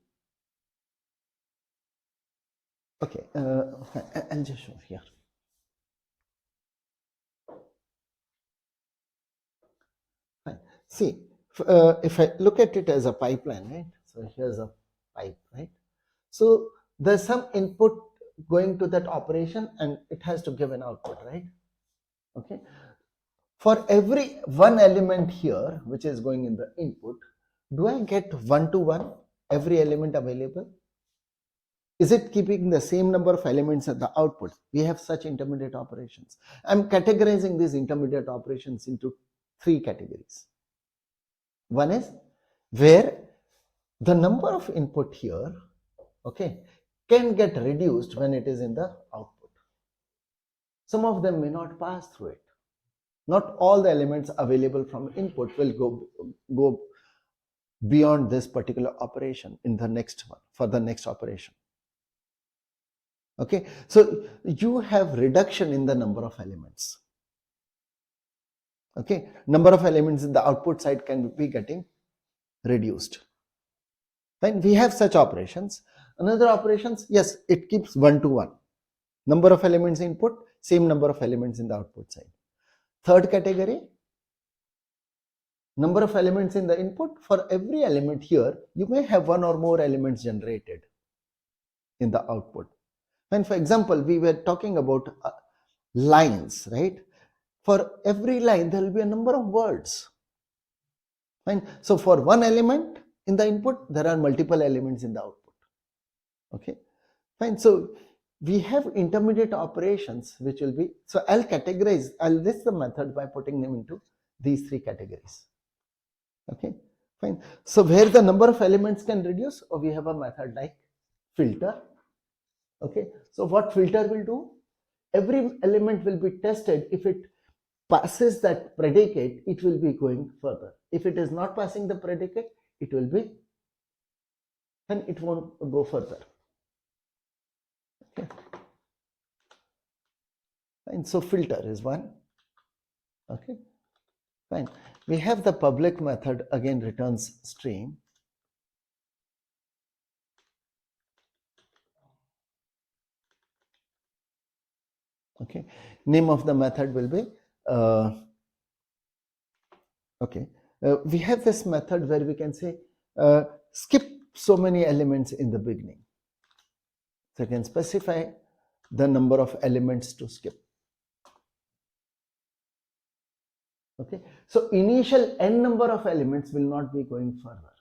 Okay, I'll just show here. Fine. See, if I look at it as a pipeline, right? So here's a pipe, right? So there's some input going to that operation and it has to give an output, right? Okay. For every one element here, which is going in the input, do I get one-to-one every element available? Is it keeping the same number of elements at the output? We have such intermediate operations. I'm categorizing these intermediate operations into three categories. One is where the number of input here, okay, can get reduced when it is in the output. Some of them may not pass through it. Not all the elements available from input will go beyond this particular operation in the next one, for the next operation. Okay, so you have reduction in the number of elements. Okay, number of elements in the output side can be getting reduced. Fine, we have such operations. Another operations, yes, it keeps one-to-one. Number of elements input, same number of elements in the output side. Third category, number of elements in the input. For every element here, you may have one or more elements generated in the output. And for example, we were talking about lines, right? For every line, there will be a number of words. Fine. So for one element in the input, there are multiple elements in the output. Okay, fine. So we have intermediate operations which will be, so I'll list the method by putting them into these three categories. Okay, fine. So where the number of elements can reduce, or we have a method like filter. Okay, so what filter will do? Every element will be tested. If it passes that predicate, it will be going further. If it is not passing the predicate, it will be, then it won't go further. Okay, fine. So filter is one. Okay, fine. We have the public method, again returns stream. Okay, name of the method will be we have this method where we can say skip so many elements in the beginning. So I can specify the number of elements to skip. Okay, so initial n number of elements will not be going further.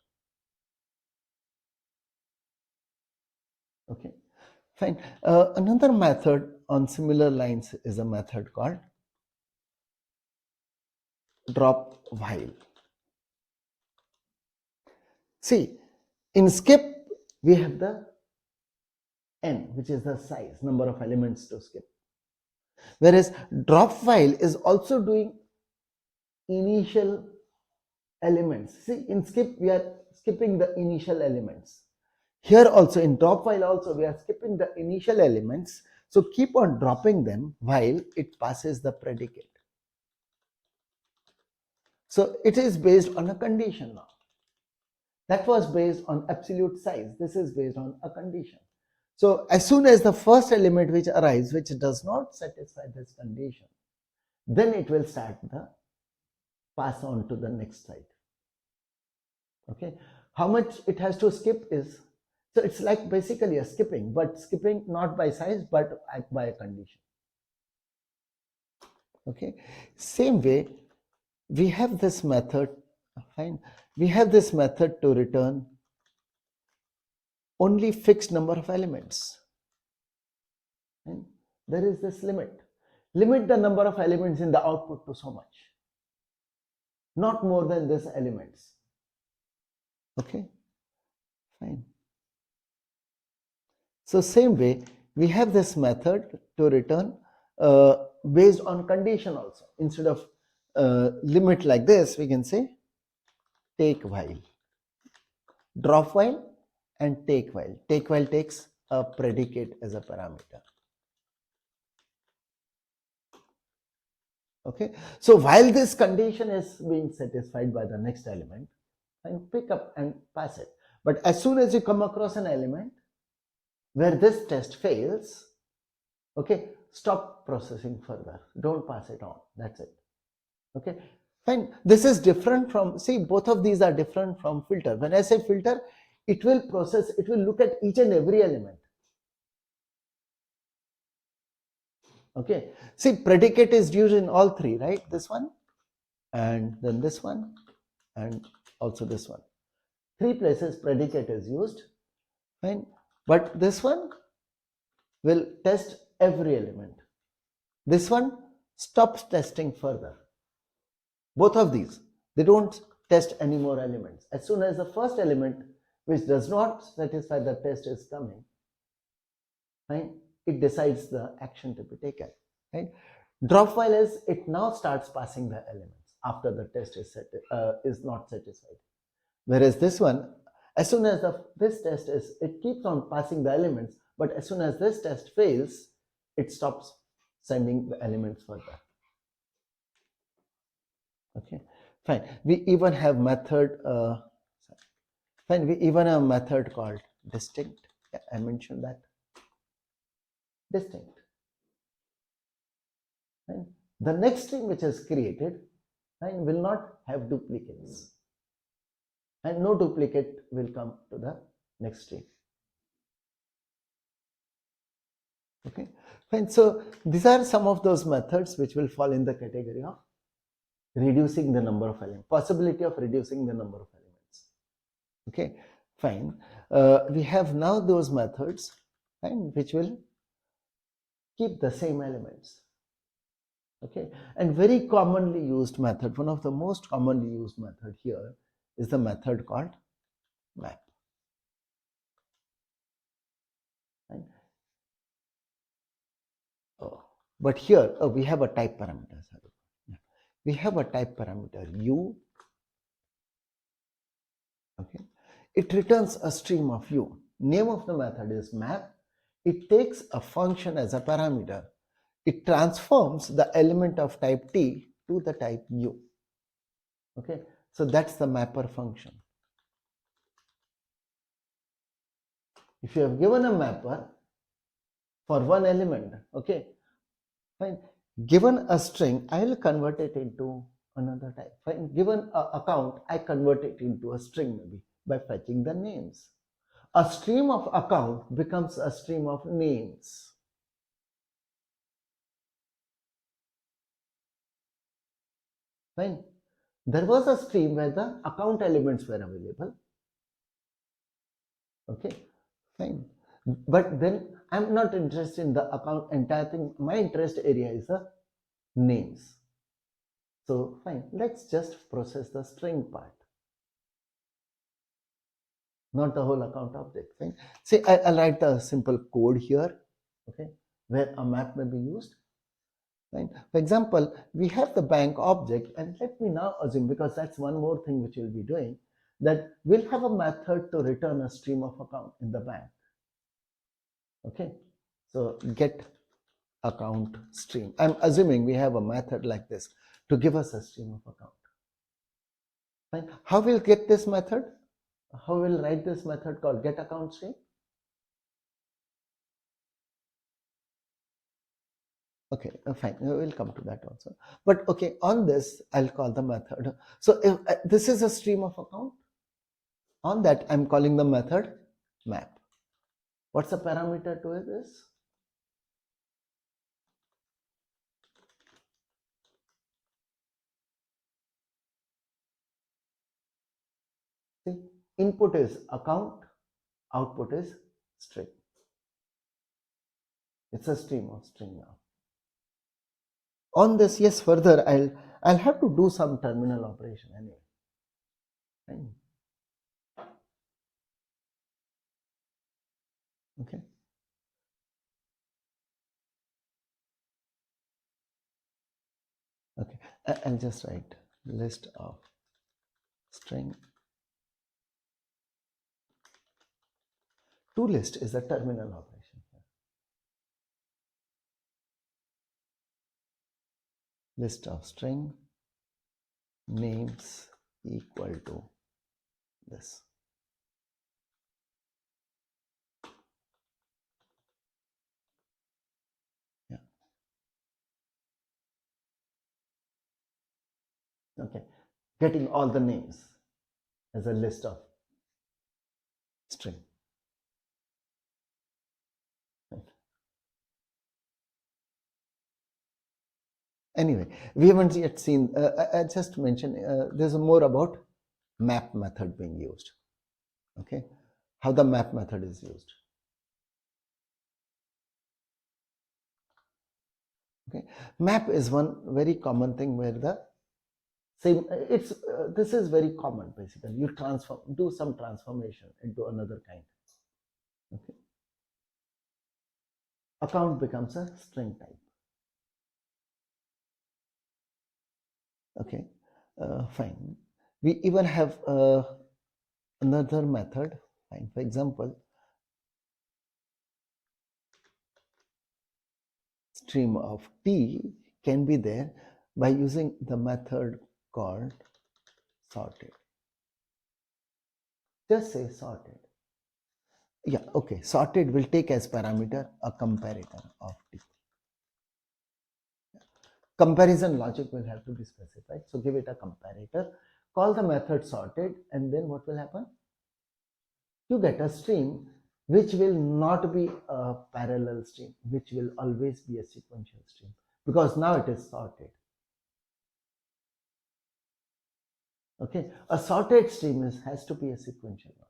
Okay, fine. Another method on similar lines is a method called drop while. See, in skip we have the n, which is the size, number of elements to skip. Whereas drop while is also doing initial elements. See, in skip we are skipping the initial elements. Here also in drop while also we are skipping the initial elements. So keep on dropping them while it passes the predicate. So it is based on a condition now. That was based on absolute size. This is based on a condition. So as soon as the first element which arrives, which does not satisfy this condition, then it will start the pass on to the next side. Okay, how much it has to skip is, so it's like basically a skipping, but skipping not by size but by a condition. Okay, same way we have this method, fine, we have this method to return only fixed number of elements. And there is this limit the number of elements in the output to so much. not more than this elements. Okay, fine. So same way, we have this method to return based on condition also. Instead of limit like this, we can say take while, drop while and take while. Take while takes a predicate as a parameter. Okay, so while this condition is being satisfied by the next element, and pick up and pass it. But as soon as you come across an element where this test fails, okay, stop processing further. Don't pass it on. That's it. Okay, fine. This is different from, see, both of these are different from filter. When I say filter, it will process, it will look at each and every element. Okay, see, predicate is used in all three, right? This one, and then this one, and also this one. Three places predicate is used, fine. But this one will test every element. This one stops testing further. Both of these, they don't test any more elements. As soon as the first element which does not satisfy the test is coming, fine, it decides the action to be taken. Right? Drop while is, it now starts passing the elements after the test is not satisfied. Whereas this one, as soon as this test is, it keeps on passing the elements, but as soon as this test fails, it stops sending the elements further. Okay, fine. We even have method. Fine. We even have a method called distinct. Yeah, I mentioned that. Distinct. Fine. The next string which is created, fine, will not have duplicates, and no duplicate will come to the next string. Okay, fine. So these are some of those methods which will fall in the category of reducing the number of elements, possibility of reducing the number of elements. Okay, fine. We have now those methods, fine, which will keep the same elements. Okay, and very commonly used method, one of the most commonly used method here is the method called map. Right? Oh, but here we have a type parameter. We have a type parameter u. Okay, it returns a stream of u. Name of the method is map. It takes a function as a parameter. It transforms the element of type t to the type u. Okay, so that's the mapper function. If you have given a mapper for one element, okay, fine. Given a string, I will convert it into another type. Fine. Given an account, I convert it into a string maybe by fetching the names. A stream of account becomes a stream of names. Fine. There was a stream where the account elements were available. Okay, fine. But then I'm not interested in the account entire thing. My interest area is the names. So fine, let's just process the string part, not the whole account object. Fine. See, I'll write a simple code here, okay, where a map may be used. Fine. For example, we have the bank object, and let me now assume, because that's one more thing which we'll be doing, that we'll have a method to return a stream of account in the bank. Okay, so get account stream. I'm assuming we have a method like this to give us a stream of account. Fine. How we'll get this method? How we'll write this method called get account stream? Okay, fine. We'll come to that also. But okay, on this, I'll call the method. So if this is a stream of account, on that I'm calling the method map. What's the parameter to this? See, input is account, output is string. It's a stream of string now. On this, yes, further I'll have to do some terminal operation anyway. Fine. Okay. Okay. I'll just write list of string. ToList is a terminal operation here. List of string names equal to this. Yeah. Okay. Getting all the names as a list of string. Right. Anyway, we haven't yet seen, I just mentioned, there's more about map method being used. Okay. How the map method is used. Okay. Map is one very common thing where the same, this is very common basically. You do some transformation into another kind. Okay. Account becomes a string type. Okay, fine. We even have another method. Fine. For example, stream of t can be there by using the method called sorted. Just say sorted. Yeah, okay. Sorted will take as parameter a comparator of t. Comparison logic will have to be specified. So give it a comparator, call the method sorted, and then what will happen? You get a stream which will not be a parallel stream, which will always be a sequential stream, because now it is sorted. Okay, a sorted stream has to be a sequential one.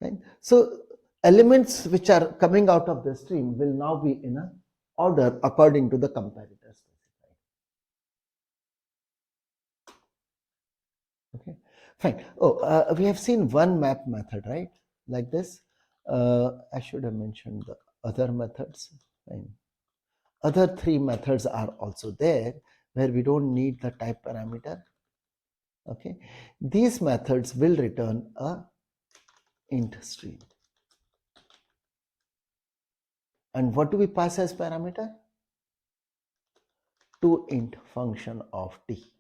Right? So elements which are coming out of the stream will now be in a order according to the comparator specified. Okay, fine. Oh, we have seen one map method, right? Like this. I should have mentioned the other methods. Fine. Other three methods are also there where we don't need the type parameter. Okay, these methods will return a int stream. And what do we pass as parameter? To int function of t.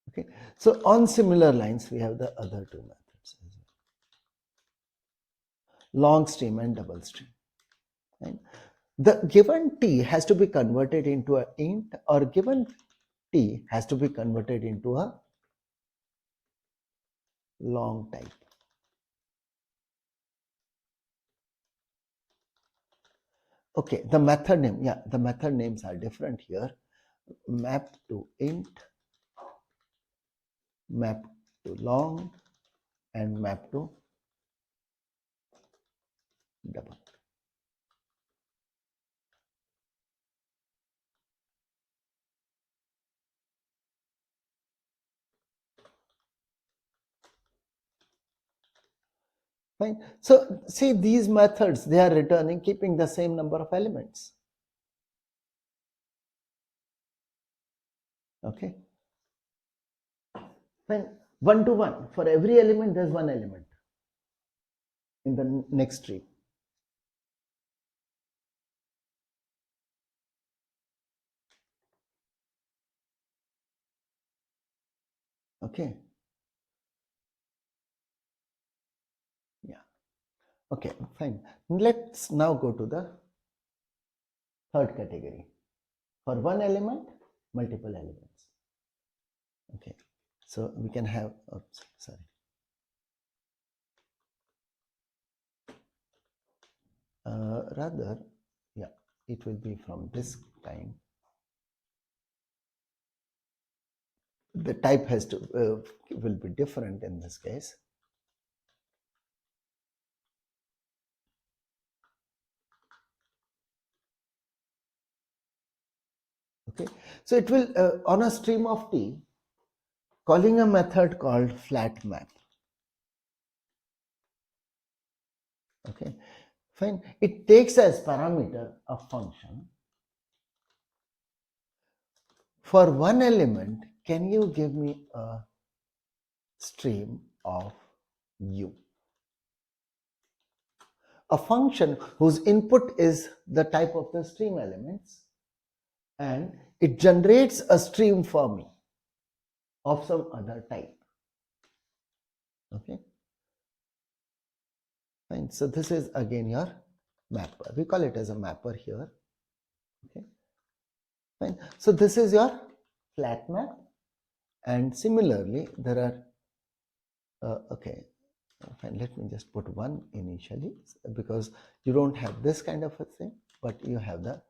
Okay, so on similar lines we have the other two methods as well. Long stream and double stream. Right? The given t has to be converted into a int, or given t has to be converted into a long type. Okay, the method name, yeah, the method names are different here. Map to int, map to long, and map to double. Fine. So see, these methods, they are returning keeping the same number of elements. Okay. Fine. One to one. For every element, there's one element in the next tree. Okay. Yeah. Okay, fine. Let's now go to the third category. For one element, multiple elements. Okay. So we can have, oops, sorry. Rather, yeah, it will be from this kind. The type has to will be different in this case. Okay, so it will on a stream of T, calling a method called flat map. Okay, fine. It takes as parameter a function. For one element, can you give me a stream of U? A function whose input is the type of the stream elements, and it generates a stream for me of some other type. Okay, fine. So this is again your mapper. We call it as a mapper here. Okay, fine. So this is your flat map, and similarly there are okay, fine. Let me just put one initially, because you don't have this kind of a thing, but you have the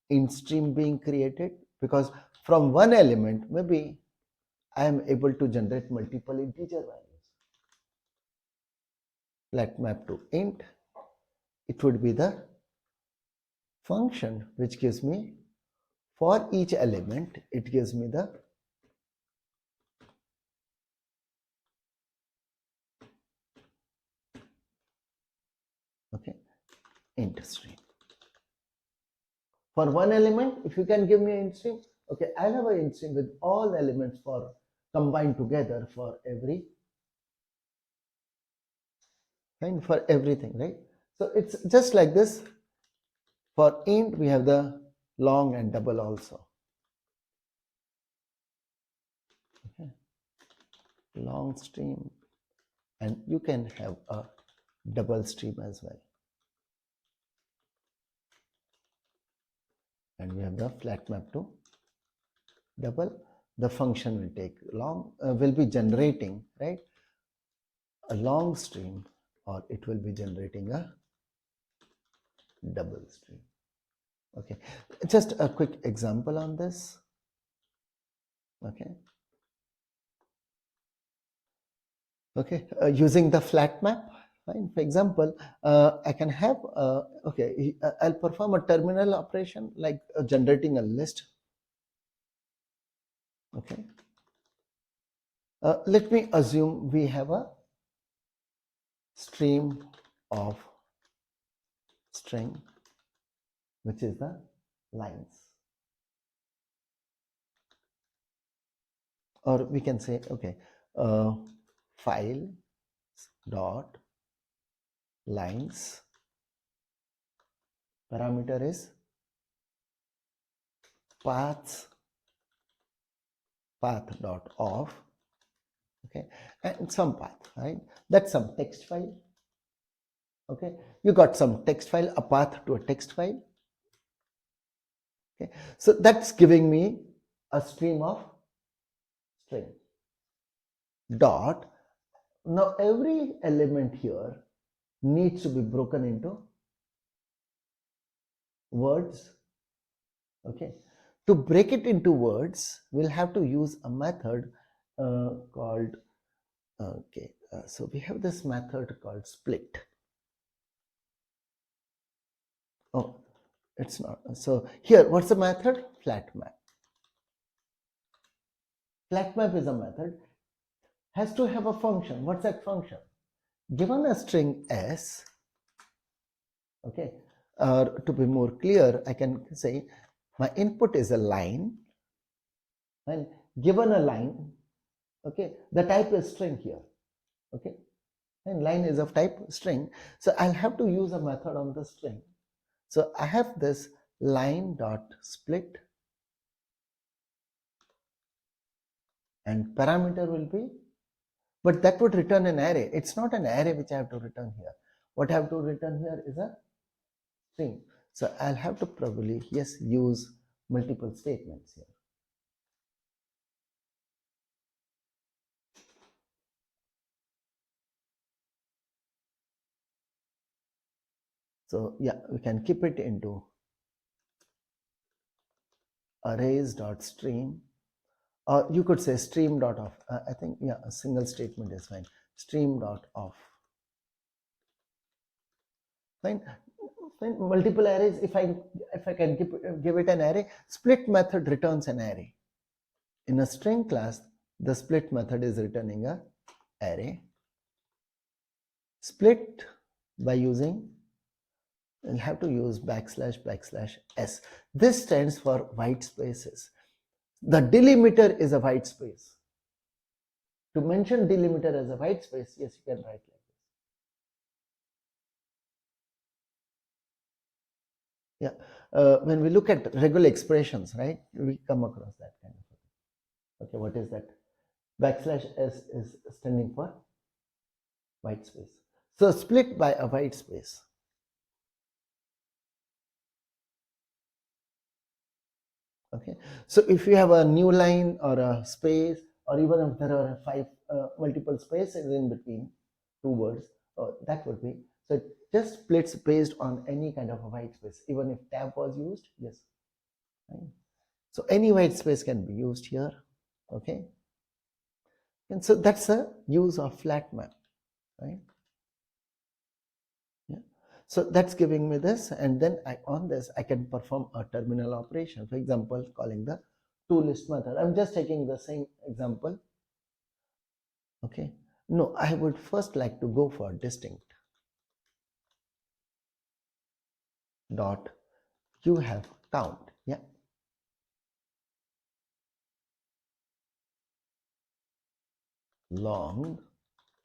int stream being created, because from one element maybe I am able to generate multiple integer values. Flat map to int, it would be the function which gives me, for each element, it gives me the okay int stream. For one element, if you can give me an int stream, okay, I'll have an int stream with all the elements for combined together for every, fine, for everything, right? So it's just like this. For int, we have the long and double also. Okay. Long stream, and you can have a double stream as well. And we have the flat map to double. The function will take long, will be generating, right, a long stream, or it will be generating a double stream. Okay, just a quick example on this. Okay, okay, using the flat map, fine. For example, I can have okay, I'll perform a terminal operation like generating a list. Okay, let me assume we have a stream of string, which is the lines, or we can say, okay, file dot lines, parameter is path dot of, okay, and some path, right? That's some text file. Okay, you got some text file, a path to a text file. Okay, so that's giving me a stream of string dot. Now every element here needs to be broken into words. Okay, to break it into words, we'll have to use a method called okay, so we have this method called split. Oh, it's not. So here, what's the method? Flat map. Flat map is a method, has to have a function. What's that function? Given a string s, okay, or to be more clear, I can say my input is a line, and given a line, okay, the type is string here, okay, and line is of type string. So I'll have to use a method on the string. So I have this line dot split, and parameter will be, but that would return an array. It's not an array which I have to return here. What I have to return here is a string. So I'll have to probably, yes, use multiple statements here. So yeah, we can keep it into arrays dot stream, or you could say stream dot of. I think, yeah, a single statement is fine. Stream dot of. Fine. Fine. Multiple arrays, if I can give it an array, split method returns an array. In a string class, the split method is returning a array. Split by using, you'll have to use \\s. This stands for white spaces. The delimiter is a white space. To mention delimiter as a white space, yes, you can write like this. Yeah, when we look at regular expressions, right, we come across that kind of thing. Okay, what is that? \s is standing for white space. So split by a white space. Okay, so if you have a new line or a space, or even if there are five multiple spaces in between two words, that would be, so it just splits based on any kind of a white space. Even if tab was used, yes, right? So any white space can be used here. Okay, and so that's a use of flat map, right? Yeah, so that's giving me this, and then on this I can perform a terminal operation. For example, calling the toList method. I'm just taking the same example. Okay, no, I would first like to go for distinct dot you have count. Yeah, long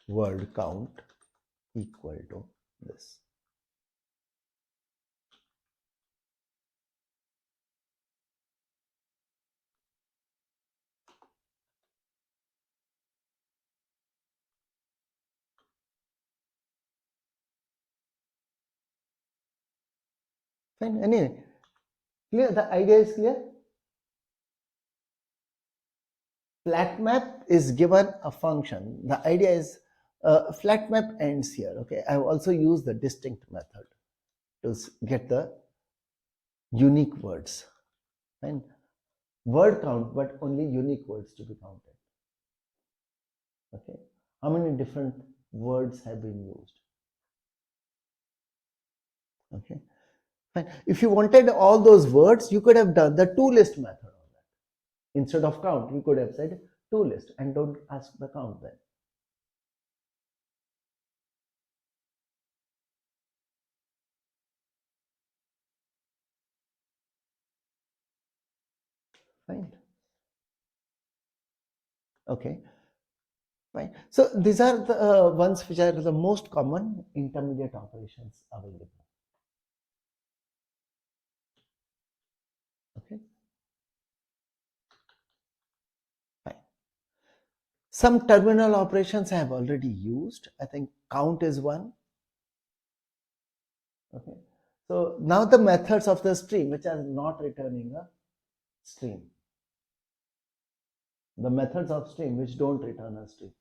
word count equal to this. Fine. Anyway, clear? The idea is clear. Flat map is given a function. The idea is flat map ends here. Okay, I have also used the distinct method to get the unique words. Fine. Word count, but only unique words to be counted. Okay, how many different words have been used? Okay, fine. If you wanted all those words, you could have done the toList method on that. Instead of count, you could have said toList and don't ask the count then. Fine. Okay. Fine. So these are the ones which are the most common intermediate operations available. Okay. Fine. Some terminal operations I have already used. I think count is one. Okay. So now the methods of the stream which are not returning a stream. The methods of stream which don't return a stream.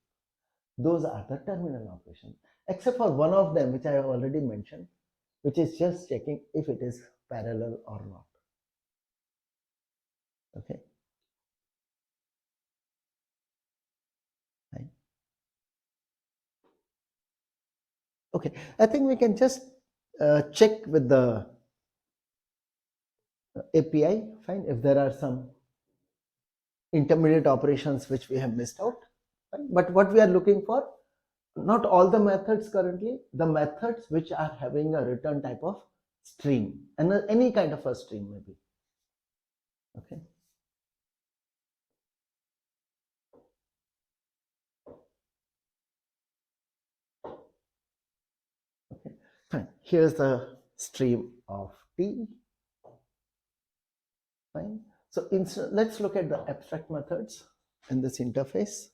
Those are the terminal operations, except for one of them which I have already mentioned, which is just checking if it is parallel or not. Okay. Right. Okay, I think we can just check with the API, fine, if there are some intermediate operations which we have missed out. Fine. But what we are looking for, not all the methods currently, the methods which are having a return type of stream, and any kind of a stream maybe. Okay. Okay, fine. Here's the stream of T. Fine. So let's look at the abstract methods in this interface.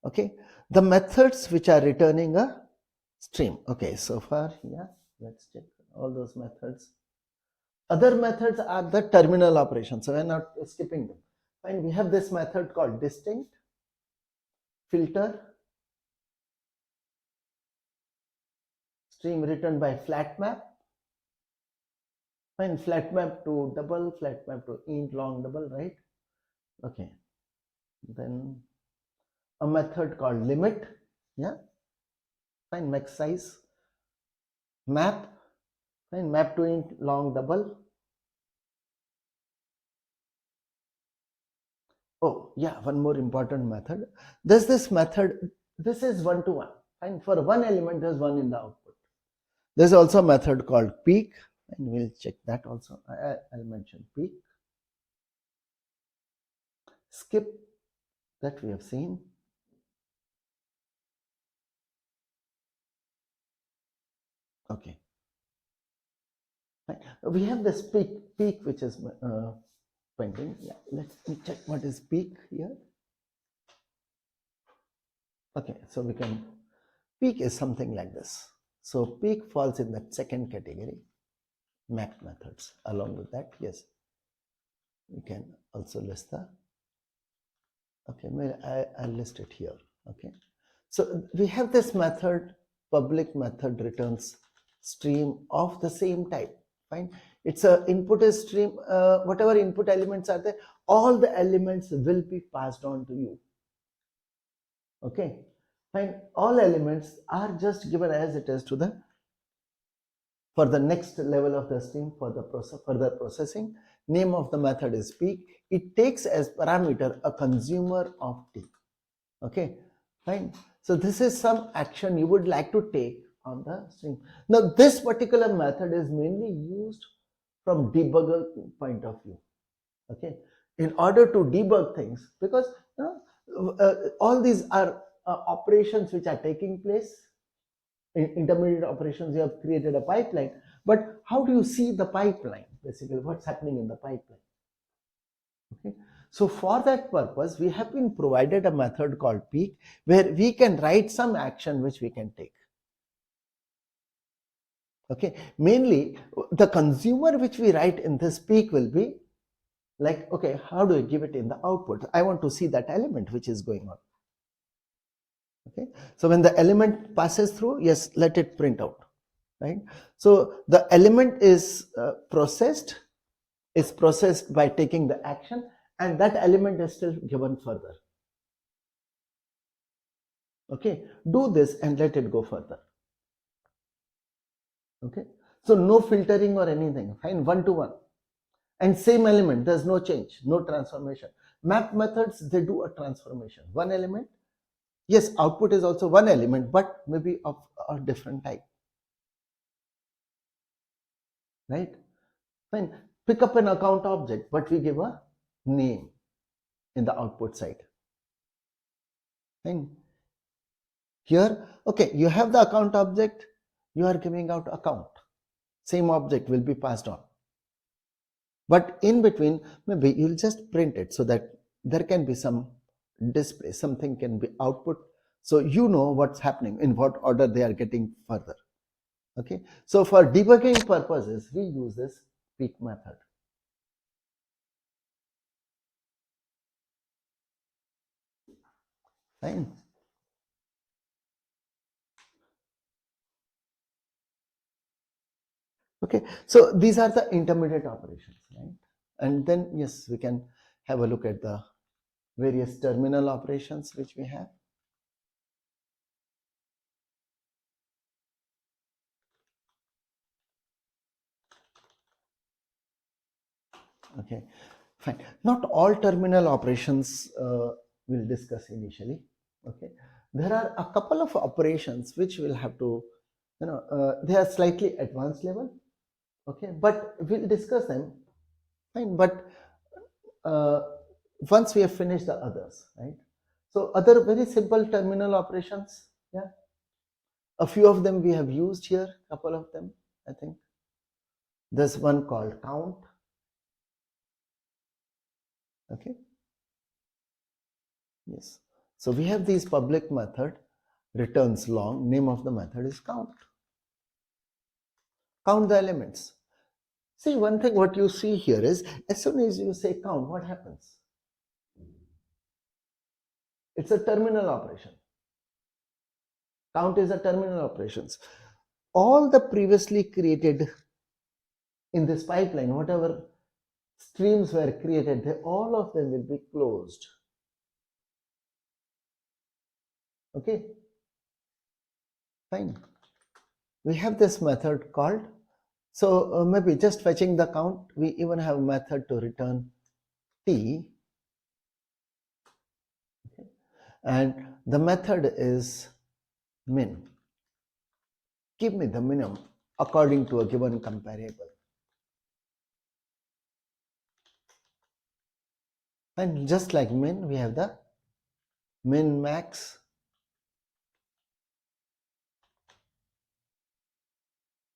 Okay, the methods which are returning a stream. Okay, so far, yeah, let's check all those methods. Other methods are the terminal operations, so we're not skipping them. Fine, we have this method called distinct, filter, stream returned by flat map. Fine, flat map to double, flat map to int long double, right? Okay, then a method called limit, yeah, fine, max size, map, Fine. Map to int long double. Oh yeah, one more important method. There's this method. This is one to one. Fine. For one element, there's one in the output. There's also a method called peek, and we'll check that also. I'll mention peek. Skip, that we have seen. Okay. Fine. We have this peek which is pending. Yeah, let me check what is peek here. Okay, so we can, peek is something like this. So peek falls in that second category, map methods. Along with that, yes, we can also list the, okay, I'll list it here. Okay, so we have this method, public method returns stream of the same type. Fine, it's a input is stream, whatever input elements are there, all the elements will be passed on to you. Okay, fine, all elements are just given as it is to the, for the next level of the stream, for the further processing. Name of the method is peek. It takes as parameter a consumer of t. Okay, fine. So this is some action you would like to take on the stream. Now this particular method is mainly used from debugger point of view. Okay, in order to debug things, because you know all these are operations which are taking place, intermediate operations. You have created a pipeline, but how do you see the pipeline? Basically, what's happening in the pipeline? Okay, so for that purpose, we have been provided a method called peek, where we can write some action which we can take. Okay, mainly the consumer which we write in this peek will be like, okay, how do I give it in the output? I want to see that element which is going on. Okay, so when the element passes through, yes, let it print out, right? So the element is processed by taking the action, and that element is still given further. Okay, do this and let it go further. Okay, so no filtering or anything, fine, one to one, and same element, there's no change, no transformation. Map methods, they do a transformation, one element, yes, output is also one element, but maybe of a different type, right? Fine, pick up an account object, but we give a name in the output side. Fine, here, okay, you have the account object, you are giving out account, same object will be passed on, but in between maybe you'll just print it so that there can be some display, something can be output, so you know what's happening, in what order they are getting further. Okay, so for debugging purposes we use this peek method. Fine. Okay, so these are the intermediate operations, right? And then yes, we can have a look at the various terminal operations which we have. Okay, fine. Not all terminal operations we'll discuss initially. Okay, there are a couple of operations which we'll have to, you know, they are slightly advanced level. Okay, but we'll discuss them. Fine, but once we have finished the others, right? So other very simple terminal operations, yeah. A few of them we have used here, couple of them, I think. There's one called count. Okay. Yes. So we have these public method returns long, name of the method is count. Count the elements. See, one thing what you see here is, as soon as you say count, what happens? It's a terminal operation. Count is a terminal operations. All the previously created in this pipeline, whatever streams were created, all of them will be closed. Okay, fine. We have this method called So maybe just fetching the count, we even have a method to return t, okay, and the method is min. Give me the minimum according to a given comparable. And just like min, we have the min max,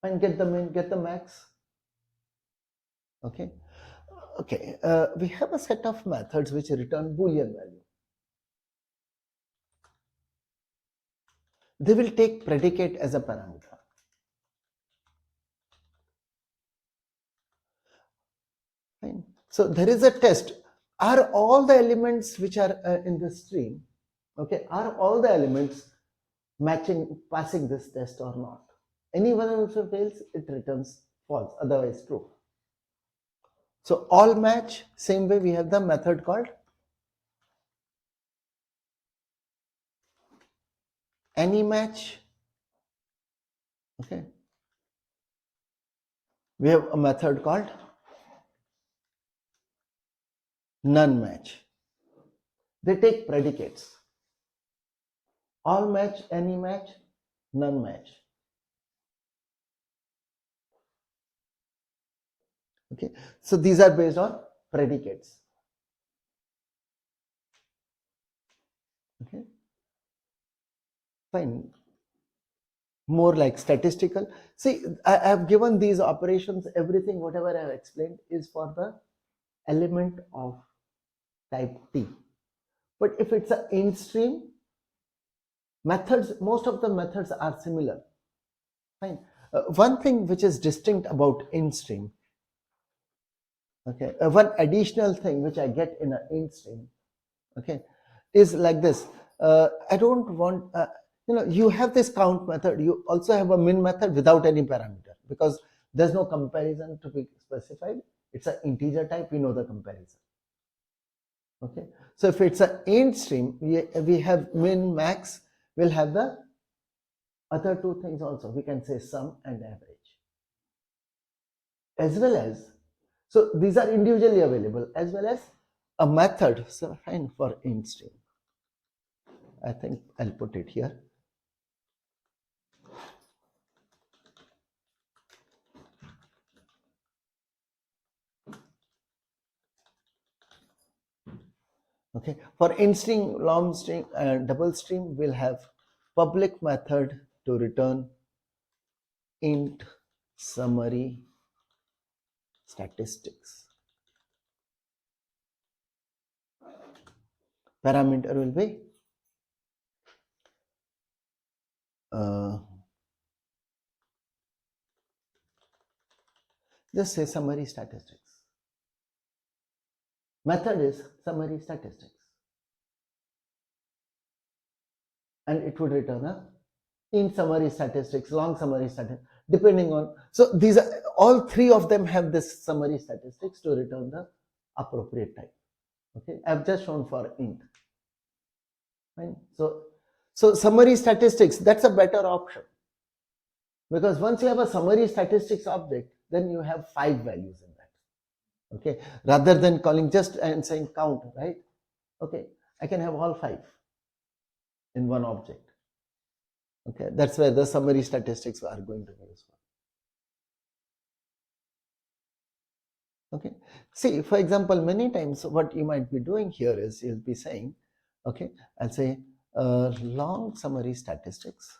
and get the min, get the max. Okay. Okay. We have a set of methods which return Boolean value. They will take predicate as a parameter. Fine. So there is a test. Are all the elements which are in the stream, okay, are all the elements matching, passing this test or not? Any one also fails, it returns false, otherwise true. So all match, same way we have the method called any match. Okay. We have a method called none match. They take predicates. All match, any match, none match. Okay. So these are based on predicates. Okay. Fine. More like statistical. See, I have given these operations, everything, whatever I have explained is for the element of type T. But if it's an int stream, methods, most of the methods are similar. Fine. One thing which is distinct about int stream, okay, one additional thing which I get in an int stream, okay, is like this. I don't want, you have this count method, you also have a min method without any parameter because there's no comparison to be specified. It's an integer type, we know the comparison. Okay, so if it's an int stream, we have min, max, we'll have the other two things also. We can say sum and average, as well as, so these are individually available, as well as a method. So fine, for int stream, I think I'll put it here. Okay, for int string, long string, and double string, we'll have public method to return int summary statistics. Parameter will be just say summary statistics. Method is summary statistics, and it would return a int summary statistics, long summary statistics, depending on. So these are all three of them have this summary statistics to return the appropriate type. Okay, I've just shown for int. Fine. So summary statistics, that's a better option, because once you have a summary statistics object, then you have 5 values in that. Okay, rather than calling just and saying count, right? Okay, I can have all 5 in one object. Okay, that's where the summary statistics are going to be useful. Okay, see, for example, many times what you might be doing here is you'll be saying, okay, I'll say long summary statistics.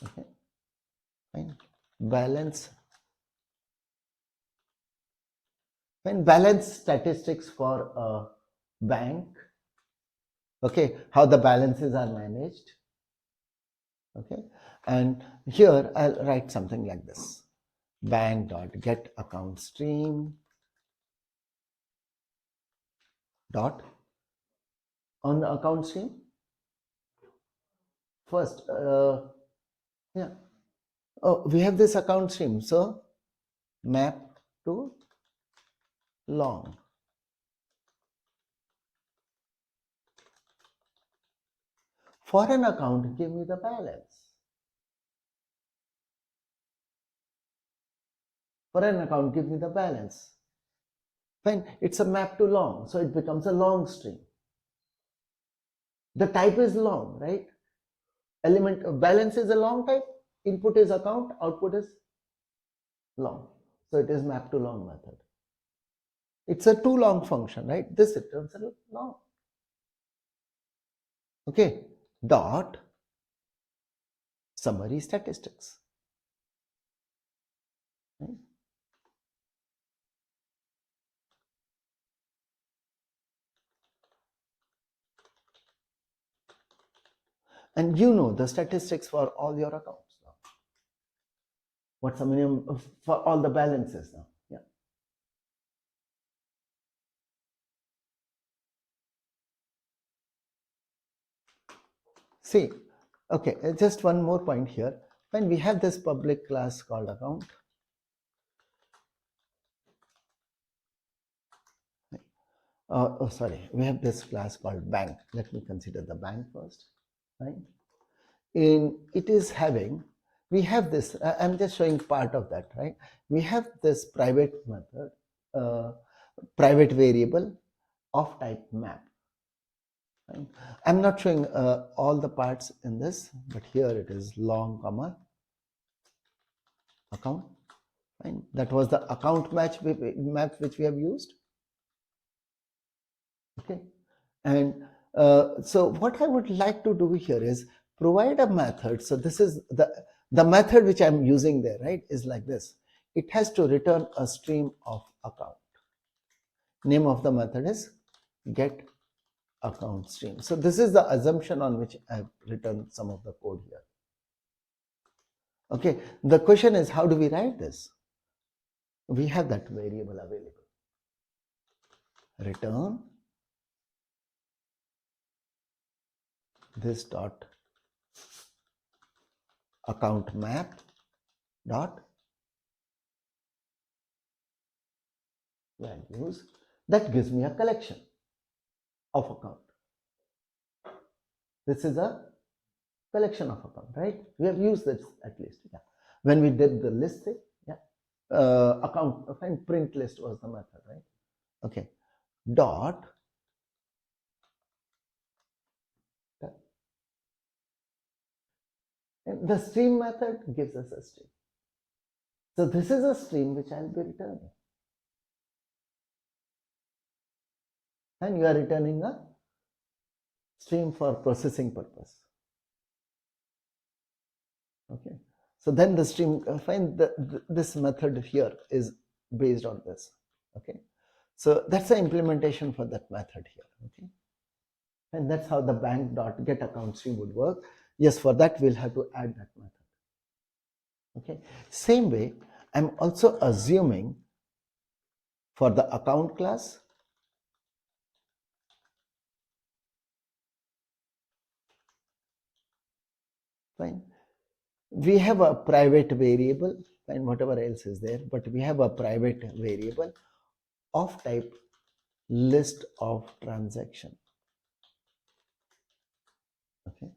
Okay, fine. Balance. Fine. Balance statistics for a bank. Okay, how the balances are managed. Okay, and here I'll write something like this: bank dot get account stream dot on the account stream. First, yeah. Oh, we have this account stream, so map to long. For an account, give me the balance. For an account, give me the balance. Fine, it's a map to long, so it becomes a long string. The type is long, right? Element of balance is a long type, input is account, output is long. So it is map to long method. It's a too long function, right? This returns a long. Okay, dot summary statistics. Right? And you know the statistics for all your accounts now. What's the minimum for all the balances now? Yeah. See, okay, just one more point here. When we have this public class called account, sorry, we have this class called bank. Let me consider the bank first, right? It is having, we have this, I'm just showing part of that, right? We have this private method, private variable of type map. Right? I'm not showing all the parts in this, but here it is long comma account. Right? That was the account map which we have used. Okay, and so what I would like to do here is provide a method. So this is the method which I'm using there, right, is like this. It has to return a stream of account. Name of the method is get account stream. So this is the assumption on which I've written some of the code here. Okay, the question is, how do we write this? We have that variable available. Return this dot account map dot values. That gives me a collection of account. This is a collection of account, right? We have used this at least. Yeah. When we did the list thing, yeah. Account and print list was the method, right? Okay. Dot. And the stream method gives us a stream. So this is a stream which I'll be returning. And you are returning a stream for processing purpose. Okay. So then the stream, find this method here is based on this. Okay. So that's the implementation for that method here. Okay. And that's how the bank dot get account stream would work. Yes, for that we'll have to add that method. Okay. Same way, I'm also assuming for the account class, fine. We have a private variable and whatever else is there, but we have a private variable of type list of transaction. Okay.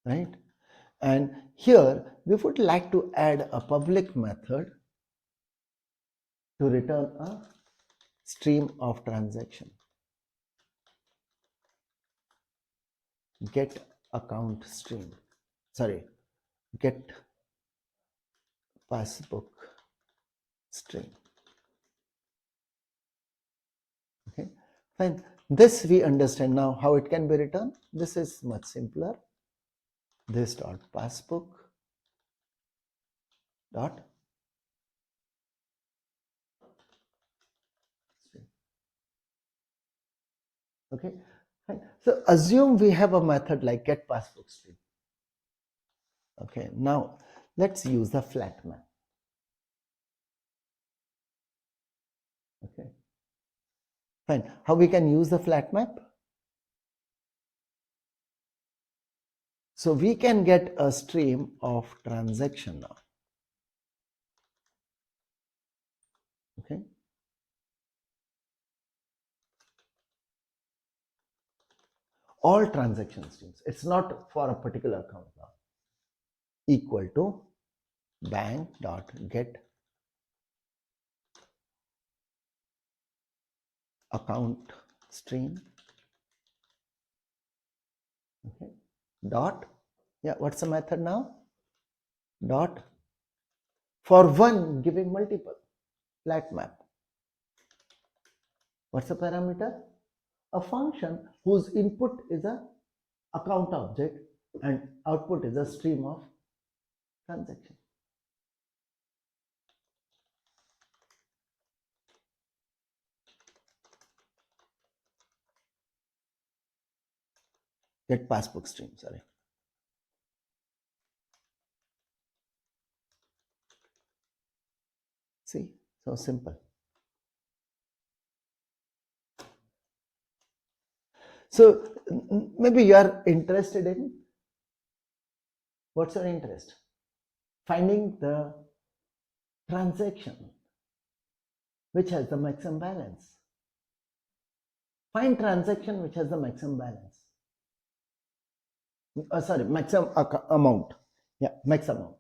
Right. And here we would like to add a public method to return a stream of transaction. Get account stream. Sorry, get passbook stream. Okay, fine. This we understand now how it can be written. This is much simpler. This dot passbook dot stream. Okay, fine. So assume we have a method like get passbook stream. Okay, now let's use the flat map. Okay, fine. How we can use the flat map? So we can get a stream of transaction now. Okay. All transaction streams. It's not for a particular account now. equal to bank dot get account stream, okay, dot, yeah, what's the method now? Dot, for one giving multiple, flat map. What's the parameter? A function whose input is a account object and output is a stream of transaction. Get passbook stream, sorry. See, so simple. So maybe you are interested in, what's your interest? Finding the transaction which has the maximum balance. Find transaction which has the maximum balance. Sorry, maximum amount. Yeah, max amount.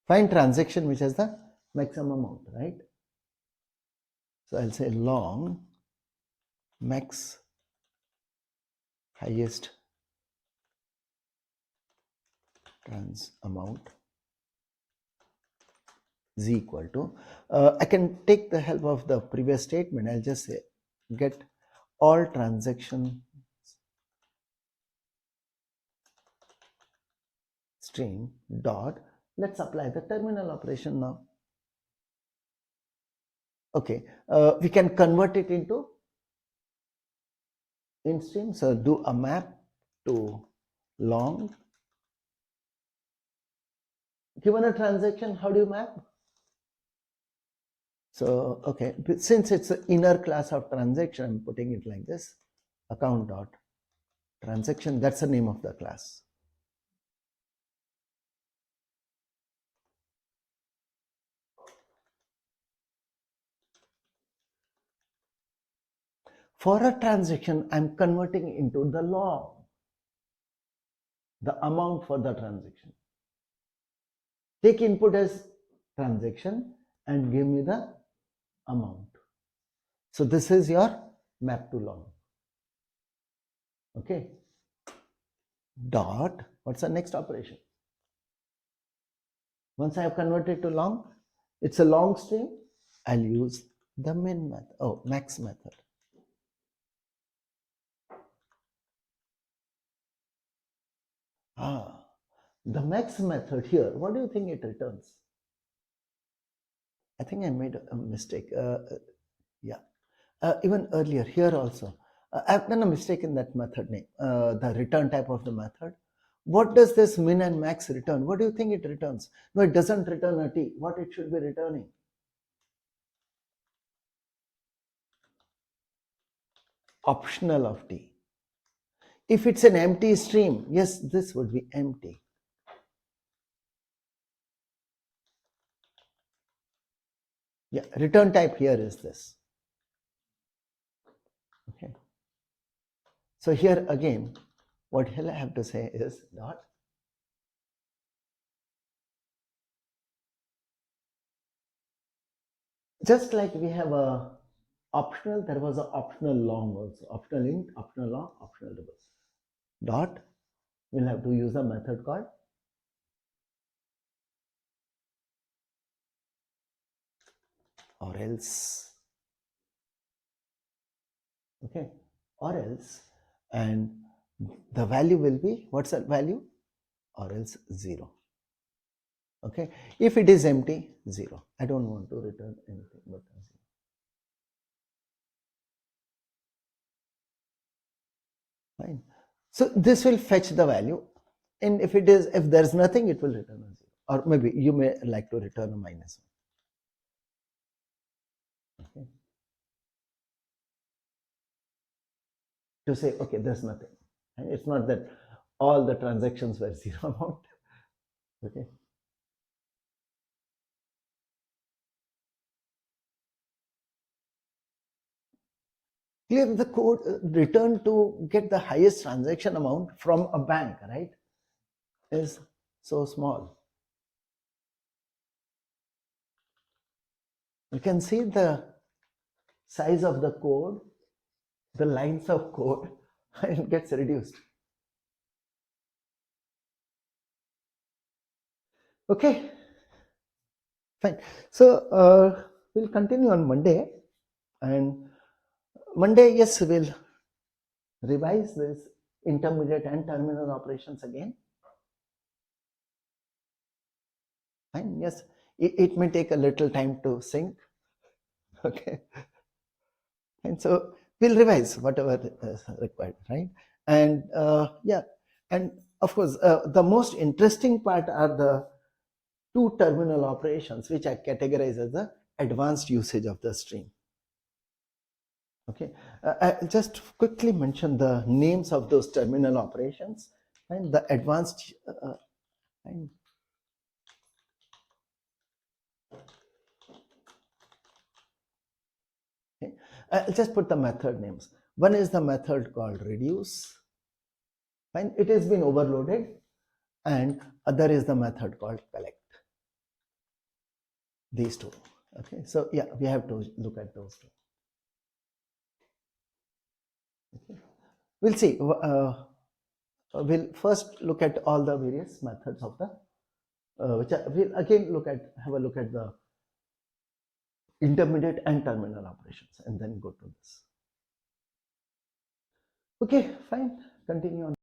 Find transaction which has the maximum amount, right? So I'll say long max highest trans amount is equal to, I can take the help of the previous statement. I'll just say get all transaction stream dot, let's apply the terminal operation now. Okay, we can convert it into in stream. So do a map to long. Given a transaction, how do you map? So, okay, since it's an inner class of transaction, I'm putting it like this, account dot transaction, that's the name of the class. For a transaction, I'm converting into the log, the amount for the transaction. Take input as transaction and give me the amount. So this is your map to log. Okay. Dot, what's the next operation? Once I have converted to long, it's a long stream, I'll use the min method, max method. The max method here, what do you think it returns? I think I made a mistake. Yeah, even earlier here also, I've done a mistake in that method name, the return type of the method. What does this min and max return? What do you think it returns? No, it doesn't return a t. What it should be returning? Optional of t. If it's an empty stream, yes, this would be empty. Yeah, return type here is this. Okay. So here again, what I have to say is dot. Just like we have a optional, there was an optional long also. Optional int, optional long, optional double. Dot, we'll have to use a method called or else. Okay, or else, and the value will be, what's that value? Or else 0. Okay, if it is empty, 0. I don't want to return anything but 0. Fine. So this will fetch the value, and if there's nothing, it will return a 0. Or maybe you may like to return a minus 1. Okay. To say, okay, there's nothing. And it's not that all the transactions were 0 amount. Okay. Clear the code return to get the highest transaction amount from a bank, right? is so small. You can see the size of the code, the lines of code, and it gets reduced. Okay, fine. So we'll continue on Monday, and Monday, yes, we'll revise this intermediate and terminal operations again. Fine, yes, it may take a little time to sync. Okay, and so we'll revise whatever is required, right? And yeah, and of course, the most interesting part are the two terminal operations, which I categorize as the advanced usage of the stream. Okay, I'll just quickly mention the names of those terminal operations and the advanced and okay. I'll just put the method names. One is the method called reduce, fine, it has been overloaded, and other is the method called collect. These two. Okay, so yeah, we have to look at those two. Okay. We'll see. We'll first look at all the various methods of the which we'll again have a look at the intermediate and terminal operations, and then go to this. Okay, fine. Continue on.